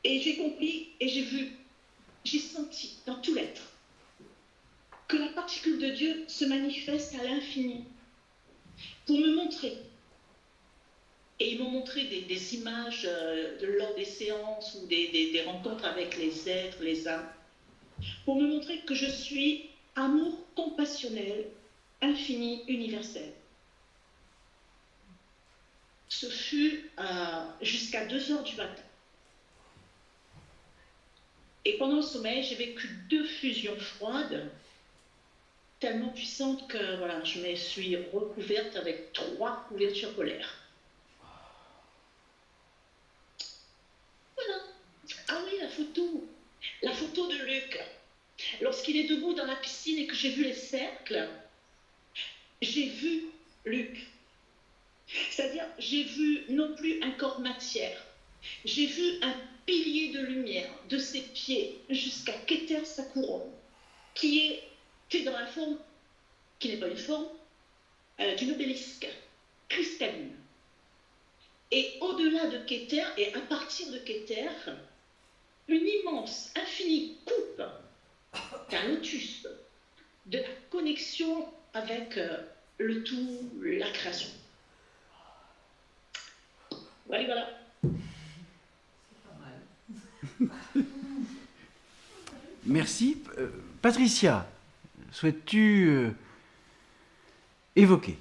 Speaker 12: Et j'ai compris et j'ai vu, j'ai senti dans tout l'être que la particule de Dieu se manifeste à l'infini pour me montrer. Et ils m'ont montré des images lors des séances ou des rencontres avec les êtres, les âmes, pour me montrer que je suis amour compassionnel, infini, universel. Ce fut jusqu'à 2 heures du matin. Et pendant le sommeil, j'ai vécu 2 fusions froides, tellement puissantes que voilà, je me suis recouverte avec 3 couvertures polaires. Voilà. Ah oui, la photo de Luc. Lorsqu'il est debout dans la piscine et que j'ai vu les cercles, j'ai vu Luc. C'est-à-dire, j'ai vu non plus un corps matière, j'ai vu un pilier de lumière de ses pieds jusqu'à Keter sa couronne, qui était dans la forme, qui n'est pas une forme, d'une obélisque cristalline. Et au-delà de Keter, et à partir de Keter, une immense, infinie coupe d'un lotus, de la connexion avec le tout, la création. Voilà, voilà.
Speaker 1: Merci. Patricia, souhaites-tu évoquer?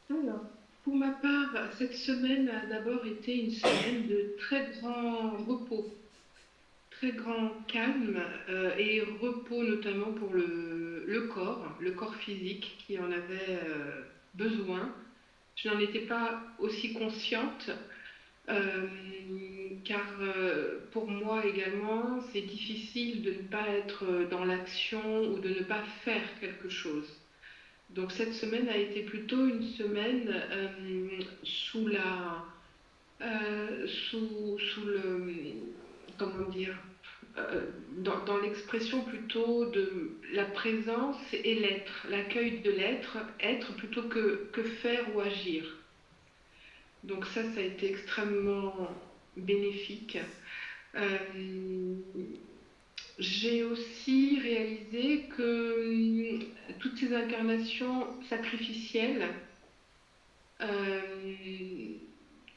Speaker 13: Alors, pour ma part, cette semaine a d'abord été une semaine de très grand repos, très grand calme et repos notamment pour le corps physique qui en avait besoin. Je n'en étais pas aussi consciente, car pour moi également, c'est difficile de ne pas être dans l'action ou de ne pas faire quelque chose. Donc cette semaine a été plutôt une semaine sous le, comment dire, dans l'expression plutôt de la présence et l'être, l'accueil de l'être, être plutôt que faire ou agir. Donc ça a été extrêmement bénéfique. J'ai aussi réalisé que toutes ces incarnations sacrificielles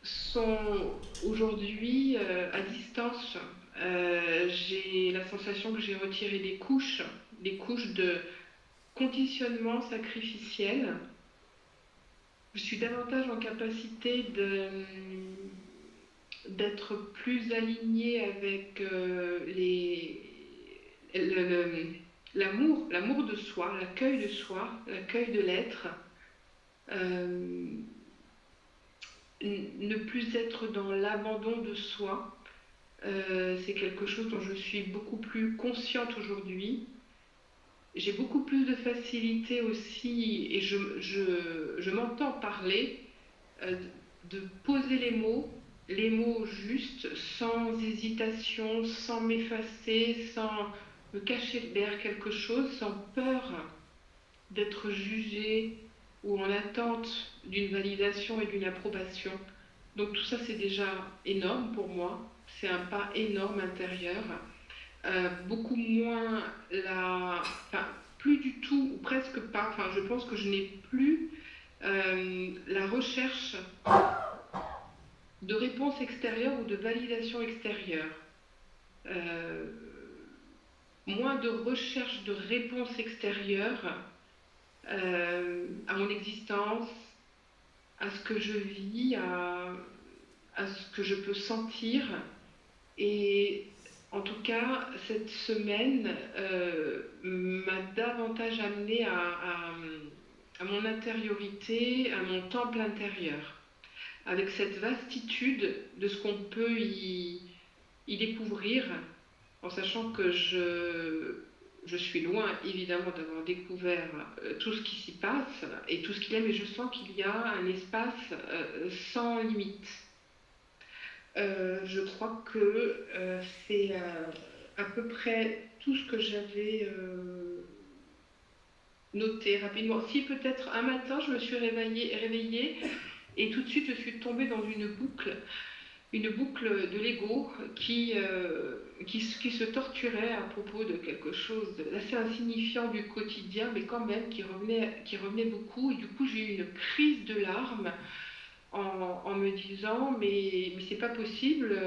Speaker 13: sont aujourd'hui à distance. J'ai la sensation que j'ai retiré des couches de conditionnement sacrificiel. Je suis davantage en capacité d'être plus alignée avec l'amour de soi, l'accueil de l'être. Ne plus être dans l'abandon de soi. C'est quelque chose dont je suis beaucoup plus consciente aujourd'hui. J'ai beaucoup plus de facilité aussi, et je m'entends parler, de poser les mots justes, sans hésitation, sans m'effacer, sans me cacher derrière quelque chose, sans peur d'être jugée ou en attente d'une validation et d'une approbation. Donc tout ça, c'est déjà énorme pour moi. C'est un pas énorme intérieur. Beaucoup moins plus du tout, ou presque pas, je pense que je n'ai plus la recherche de réponse extérieure ou de validation extérieure. Moins de recherche de réponse extérieure à mon existence, à ce que je vis, à ce que je peux sentir. Et en tout cas, cette semaine m'a davantage amené à mon intériorité, à mon temple intérieur, avec cette vastitude de ce qu'on peut y découvrir, en sachant que je suis loin évidemment d'avoir découvert tout ce qui s'y passe et tout ce qu'il y a, mais je sens qu'il y a un espace sans limite. Je crois que c'est à peu près tout ce que j'avais noté rapidement. Si peut-être un matin je me suis réveillée et tout de suite je suis tombée dans une boucle de l'ego qui se torturait à propos de quelque chose d'assez insignifiant du quotidien, mais quand même qui revenait beaucoup. Et du coup j'ai eu une crise de larmes en me disant mais c'est pas possible,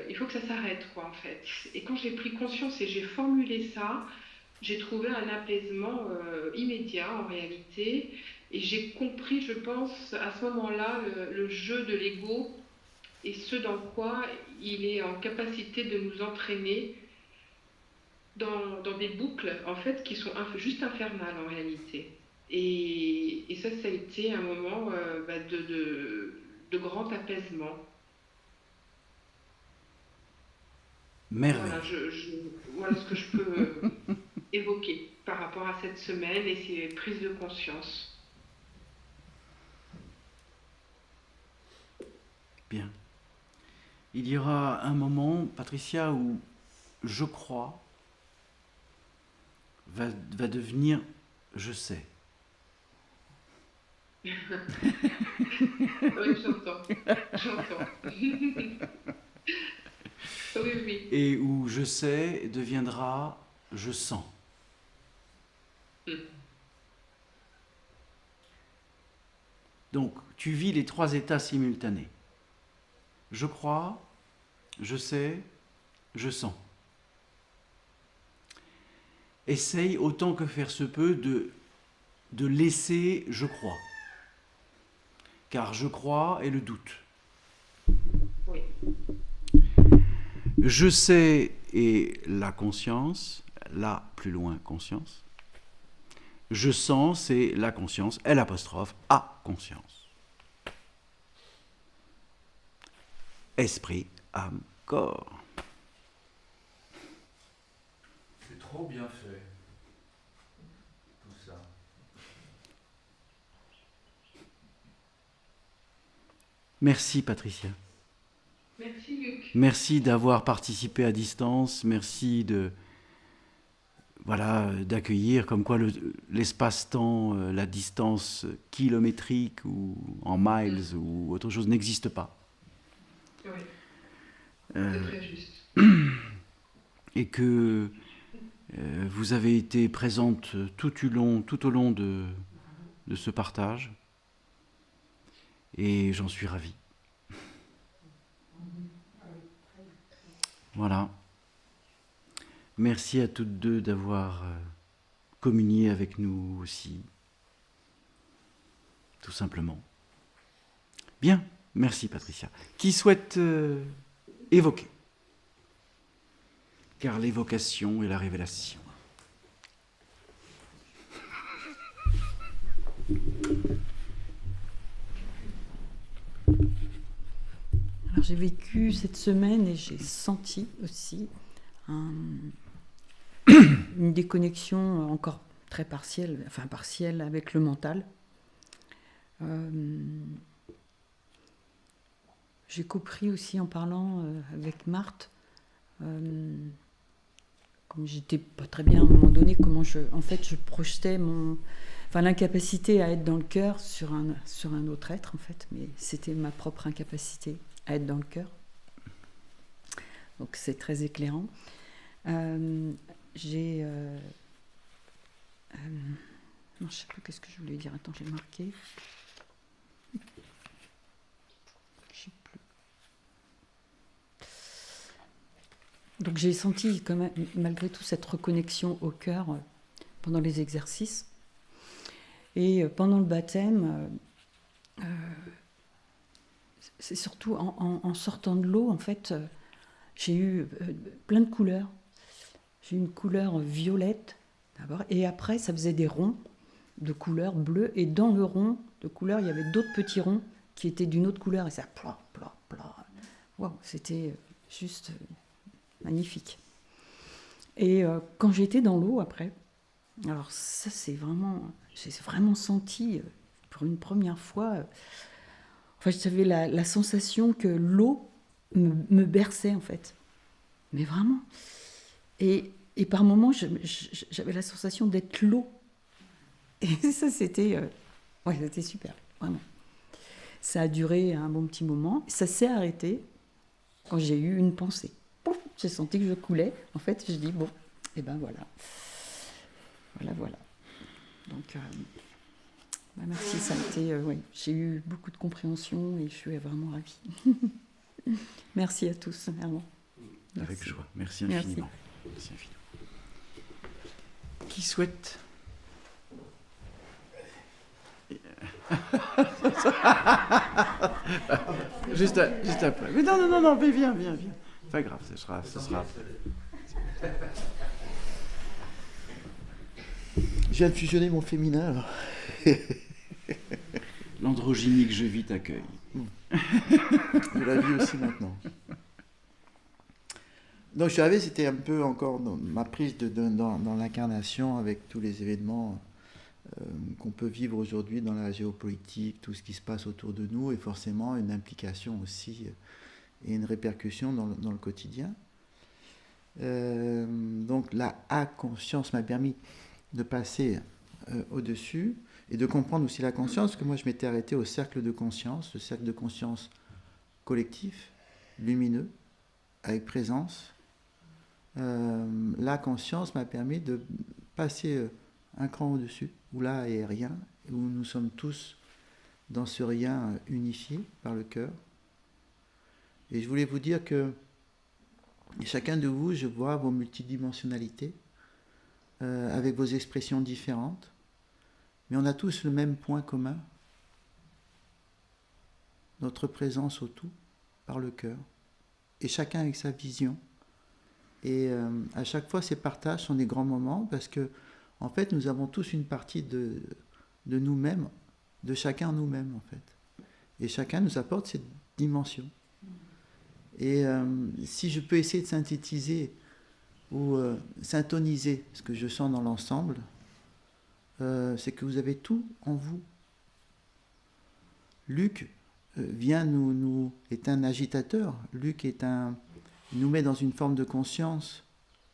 Speaker 13: il faut que ça s'arrête quoi en fait. Et quand j'ai pris conscience et j'ai formulé ça, j'ai trouvé un apaisement immédiat en réalité. Et j'ai compris, je pense, à ce moment-là, le jeu de l'ego et ce dans quoi il est en capacité de nous entraîner dans des boucles, en fait, qui sont juste infernales en réalité. Et ça a été un moment de grand apaisement.
Speaker 1: Merveille.
Speaker 13: Voilà ce que je peux évoquer par rapport à cette semaine et ces prises de conscience.
Speaker 1: Bien. Il y aura un moment, Patricia, où je crois va devenir je sais.
Speaker 13: Oui, j'entends. Oui.
Speaker 1: Et où je sais deviendra je sens. Donc, tu vis les 3 états simultanés. Je crois, je sais, je sens. Essaye autant que faire se peut de laisser je crois. Car je crois est le doute.
Speaker 13: Oui.
Speaker 1: Je sais est la conscience, la plus loin conscience. Je sens c'est la conscience, L' A conscience. Esprit, âme, corps.
Speaker 6: C'est trop bien fait, tout ça.
Speaker 1: Merci Patricia.
Speaker 13: Merci Luc.
Speaker 1: Merci d'avoir participé à distance. Merci d'accueillir comme quoi l'espace-temps, la distance kilométrique ou en miles ou autre chose n'existe pas.
Speaker 13: Oui, c'est très juste.
Speaker 1: Et que vous avez été présente tout au long de ce partage. Et j'en suis ravi. Voilà. Merci à toutes deux d'avoir communié avec nous aussi. Tout simplement. Bien. Merci Patricia. Qui souhaite évoquer? Car l'évocation est la révélation.
Speaker 14: Alors j'ai vécu cette semaine et j'ai senti aussi une déconnexion encore très partielle avec le mental. J'ai compris aussi en parlant avec Marthe, comme j'étais pas très bien à un moment donné, comment je projetais l'incapacité à être dans le cœur sur un autre être en fait, mais c'était ma propre incapacité à être dans le cœur. Donc c'est très éclairant. Non, je sais plus qu'est-ce que je voulais dire. Attends, j'ai marqué. Donc j'ai senti quand même, malgré tout, cette reconnexion au cœur pendant les exercices. Et pendant le baptême, c'est surtout en sortant de l'eau, en fait, j'ai eu plein de couleurs. J'ai eu une couleur violette d'abord, et après ça faisait des ronds de couleur bleue, et dans le rond de couleur, il y avait d'autres petits ronds qui étaient d'une autre couleur, et ça pla. Waouh, c'était juste magnifique. Et quand j'étais dans l'eau après, alors ça j'ai vraiment senti pour une première fois, j'avais la sensation que l'eau me berçait en fait, mais vraiment. Et par moments j'avais la sensation d'être l'eau. Et ça c'était super, vraiment. Ça a duré un bon petit moment, ça s'est arrêté quand j'ai eu une pensée. Pouf, j'ai senti que je coulais. En fait, je dis, bon, et ben voilà. Voilà. Donc, Bah, merci, ça a été, ouais, j'ai eu beaucoup de compréhension et je suis vraiment ravie. Merci à tous, vraiment.
Speaker 1: Avec
Speaker 14: Merci.
Speaker 1: joie. Merci infiniment. Merci infiniment. Qui souhaite juste après. Mais non, mais viens. Pas grave, ce sera.
Speaker 11: Je viens de fusionner mon féminin, alors.
Speaker 1: L'androgynie que je vis t'accueille.
Speaker 11: Je la vis aussi maintenant. Donc je suis arrivé, c'était un peu encore dans ma prise dans l'incarnation avec tous les événements qu'on peut vivre aujourd'hui dans la géopolitique, tout ce qui se passe autour de nous, et forcément une implication aussi et une répercussion dans le quotidien. Donc la conscience m'a permis de passer au-dessus et de comprendre aussi la conscience, parce que moi je m'étais arrêté au cercle de conscience, le cercle de conscience collectif, lumineux, avec présence. La conscience m'a permis de passer un cran au-dessus, où là est rien, où nous sommes tous dans ce rien unifié par le cœur. Et je voulais vous dire que chacun de vous, je vois vos multidimensionnalités, avec vos expressions différentes, mais on a tous le même point commun, notre présence au tout, par le cœur, et chacun avec sa vision. Et à chaque fois, ces partages sont des grands moments, parce que, en fait, nous avons tous une partie de nous-mêmes, de chacun en nous-mêmes, en fait. Et chacun nous apporte cette dimension. Et si je peux essayer de synthétiser ou syntoniser ce que je sens dans l'ensemble, c'est que vous avez tout en vous. Luc vient est un agitateur. Luc nous met dans une forme de conscience,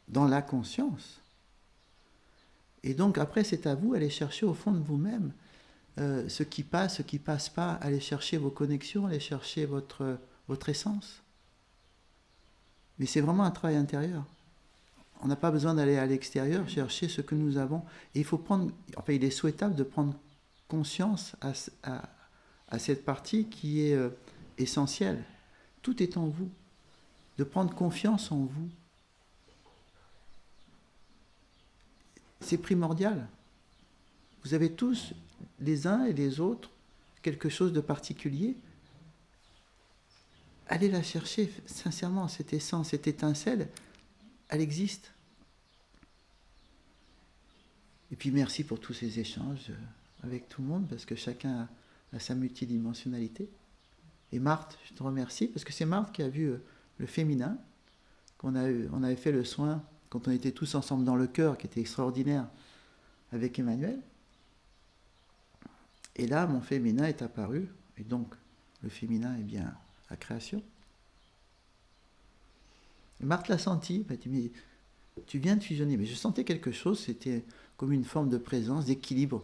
Speaker 11: dans la conscience. Et donc après, c'est à vous d'aller chercher au fond de vous-même ce qui passe pas, aller chercher vos connexions, aller chercher votre essence. Mais c'est vraiment un travail intérieur. On n'a pas besoin d'aller à l'extérieur chercher ce que nous avons. Et il est souhaitable de prendre conscience à cette partie qui est essentielle. Tout est en vous. De prendre confiance en vous. C'est primordial. Vous avez tous, les uns et les autres, quelque chose de particulier. Allez la chercher, sincèrement, cette essence, cette étincelle, elle existe. Et puis merci pour tous ces échanges avec tout le monde, parce que chacun a sa multidimensionnalité. Et Marthe, je te remercie, parce que c'est Marthe qui a vu le féminin, on avait fait le soin, quand on était tous ensemble dans le cœur, qui était extraordinaire, avec Emmanuel. Et là, mon féminin est apparu, et donc le féminin est bien la création. Et Marthe l'a senti, elle m'a dit, mais tu viens de fusionner. Mais je sentais quelque chose, c'était comme une forme de présence, d'équilibre,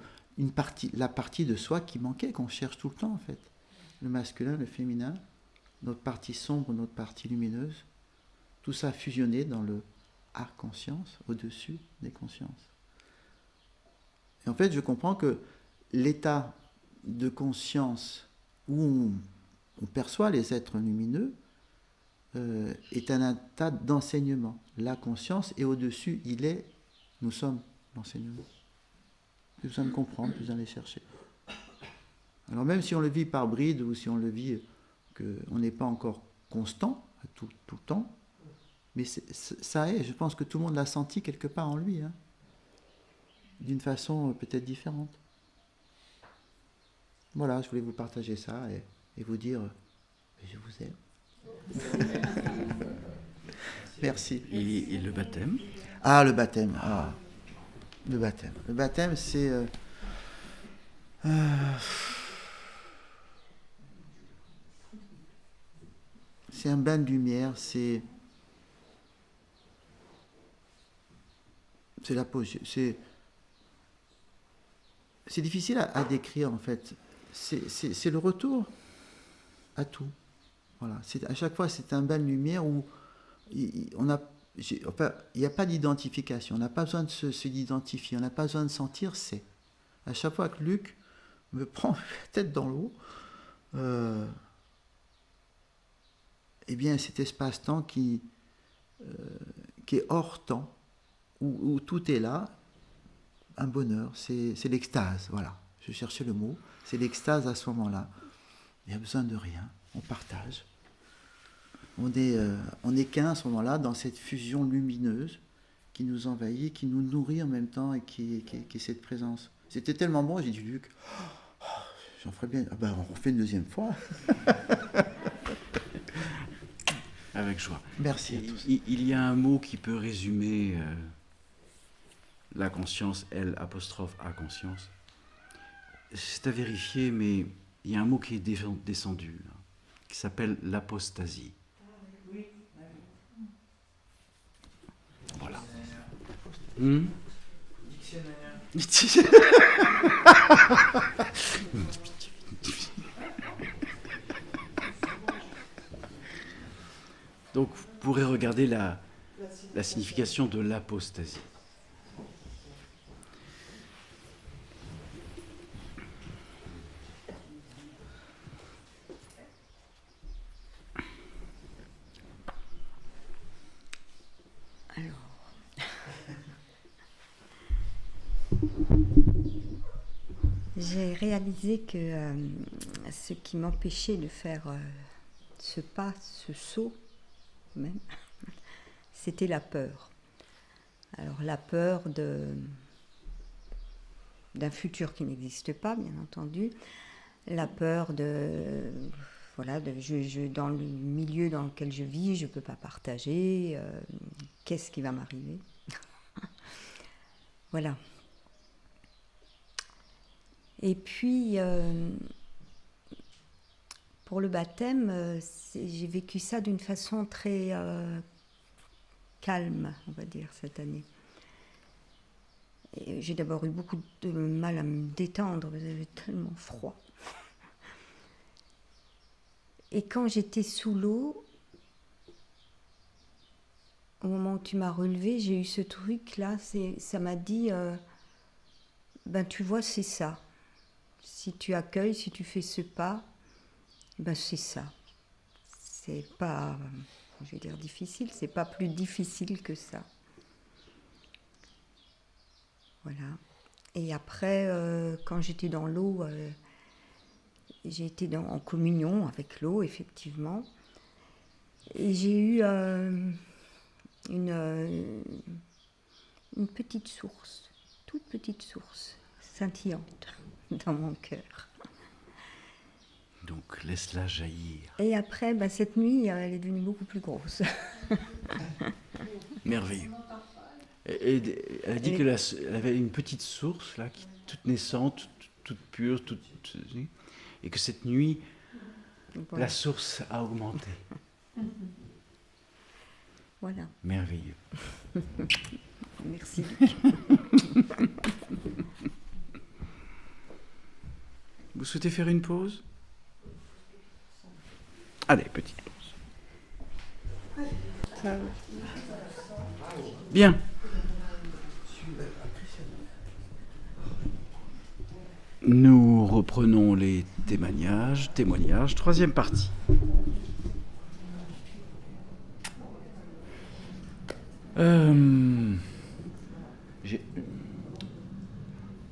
Speaker 11: la partie de soi qui manquait, qu'on cherche tout le temps en fait. Le masculin, le féminin, notre partie sombre, notre partie lumineuse, tout ça fusionné dans le conscience, au-dessus des consciences. Et en fait, je comprends que l'état de conscience où on perçoit les êtres lumineux est un état d'enseignement. La conscience est au-dessus, nous sommes l'enseignement. Plus besoin de comprendre, plus besoin d'aller chercher. Alors même si on le vit par bride ou si on le vit qu'on n'est pas encore constant tout le temps, mais ça est, je pense que tout le monde l'a senti quelque part en lui, d'une façon peut-être différente. Voilà, je voulais vous partager ça et vous dire je vous aime. Merci.
Speaker 1: Et le baptême ?
Speaker 11: Ah, le baptême. Ah. Le baptême. Le baptême, c'est... c'est un bain de lumière, c'est l'apogée. C'est difficile à décrire, en fait. C'est le retour à tout. Voilà. À chaque fois, c'est un bain de lumière où il n'y a pas d'identification. On n'a pas besoin de s'identifier. On n'a pas besoin de sentir. À chaque fois que Luc me prend la tête dans l'eau, eh bien cet espace-temps qui est hors temps, où tout est là, un bonheur, c'est l'extase, voilà, je cherchais le mot, c'est l'extase à ce moment-là. Il n'y a besoin de rien, on partage. On est qu'un à ce moment-là dans cette fusion lumineuse qui nous envahit, qui nous nourrit en même temps et qui est cette présence. C'était tellement bon, j'ai dit Luc, j'en ferais bien. Ah ben, on refait une deuxième fois.
Speaker 1: Avec joie.
Speaker 11: Merci à tous.
Speaker 1: Il y a un mot qui peut résumer la conscience, L apostrophe A conscience. C'est à vérifier, mais il y a un mot qui est descendu, là, qui s'appelle l'apostasie. Voilà. Dictionnaire. Donc, vous pourrez regarder la signification de l'apostasie.
Speaker 15: J'ai réalisé que ce qui m'empêchait de faire ce pas, ce saut même, c'était la peur. Alors la peur d'un futur qui n'existe pas, bien entendu, la peur voilà, dans le milieu dans lequel je vis, je ne peux pas partager, qu'est-ce qui va m'arriver? Voilà. Et puis, pour le baptême, j'ai vécu ça d'une façon très calme, on va dire, cette année. Et j'ai d'abord eu beaucoup de mal à me détendre, j'avais tellement froid. Et quand j'étais sous l'eau, au moment où tu m'as relevé, j'ai eu ce truc-là, ça m'a dit, ben tu vois, c'est ça. Si tu accueilles, si tu fais ce pas, ben c'est ça. C'est pas, je vais dire difficile, c'est pas plus difficile que ça. Voilà. Et après, quand j'étais dans l'eau, j'ai été en communion avec l'eau, effectivement. Et j'ai eu une petite source, toute petite source, scintillante dans mon cœur.
Speaker 1: Donc laisse-la jaillir.
Speaker 15: Et après, ben, cette nuit, elle est devenue beaucoup plus grosse.
Speaker 1: Merveilleux. Et elle a dit qu'elle avait une petite source là, toute naissante, toute pure, et que cette nuit, voilà, la source a augmenté.
Speaker 15: Voilà.
Speaker 1: Merveilleux.
Speaker 15: Merci.
Speaker 1: Vous souhaitez faire une pause? Allez, petite pause. Bien. Nous reprenons les témoignages, troisième partie.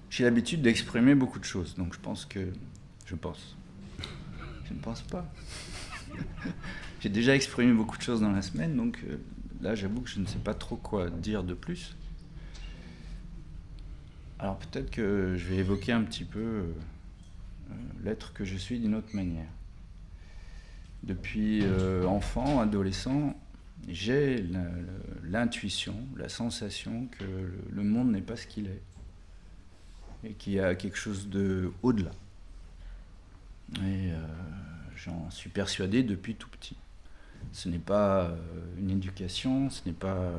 Speaker 6: J'ai l'habitude d'exprimer beaucoup de choses, donc je ne pense pas. J'ai déjà exprimé beaucoup de choses dans la semaine, donc là j'avoue que je ne sais pas trop quoi dire de plus. Alors peut-être que je vais évoquer un petit peu l'être que je suis d'une autre manière. Depuis enfant, adolescent, j'ai l'intuition, la sensation que le monde n'est pas ce qu'il est et qu'il y a quelque chose de au-delà. Et j'en suis persuadé depuis tout petit. Ce n'est pas une éducation, ce n'est pas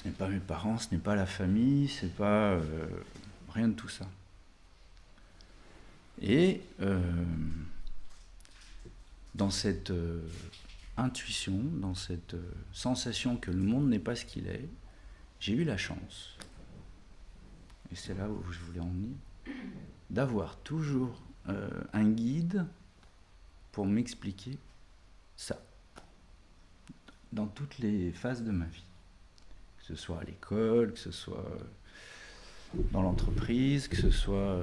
Speaker 6: mes parents, ce n'est pas la famille, c'est pas rien de tout ça. Et dans cette intuition, dans cette sensation que le monde n'est pas ce qu'il est, j'ai eu la chance, et c'est là où je voulais en venir, d'avoir toujours un guide pour m'expliquer ça, dans toutes les phases de ma vie. Que ce soit à l'école, que ce soit dans l'entreprise, que ce soit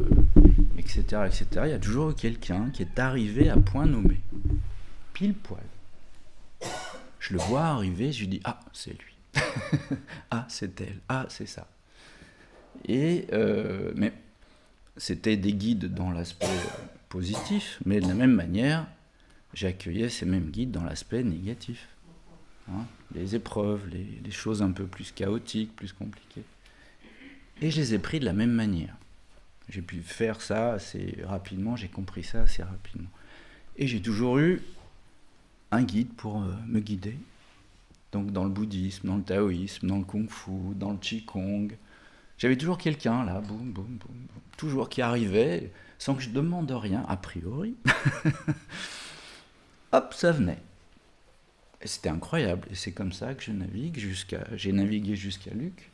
Speaker 6: etc., etc. Il y a toujours quelqu'un qui est arrivé à point nommé, pile poil. Je le vois arriver, je lui dis « Ah, c'est lui. Ah, c'est elle. Ah, c'est ça. » Et mais c'était des guides dans l'aspect positif, mais de la même manière, j'accueillais ces mêmes guides dans l'aspect négatif. Hein, les épreuves, les choses un peu plus chaotiques, plus compliquées. Et je les ai pris de la même manière. J'ai pu faire ça assez rapidement, j'ai compris ça assez rapidement. Et j'ai toujours eu un guide pour me guider. Donc dans le bouddhisme, dans le taoïsme, dans le kung-fu, dans le qigong. J'avais toujours quelqu'un là, boum, boum, boum, boum, toujours qui arrivait, sans que je demande rien, a priori. Hop, ça venait. Et c'était incroyable. Et c'est comme ça que j'ai navigué jusqu'à Luc.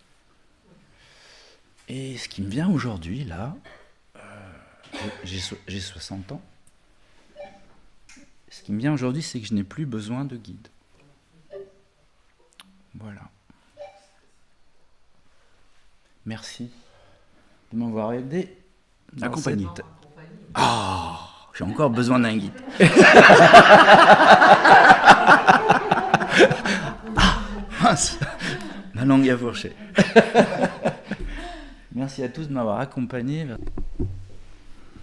Speaker 6: Et ce qui me vient aujourd'hui, là, j'ai 60 ans. Ce qui me vient aujourd'hui, c'est que je n'ai plus besoin de guide. Voilà. Merci de m'avoir aidé.
Speaker 1: Accompagné.
Speaker 6: Ah, j'ai encore besoin d'un guide. Mince, ma langue a fourché. Merci à tous de m'avoir accompagné.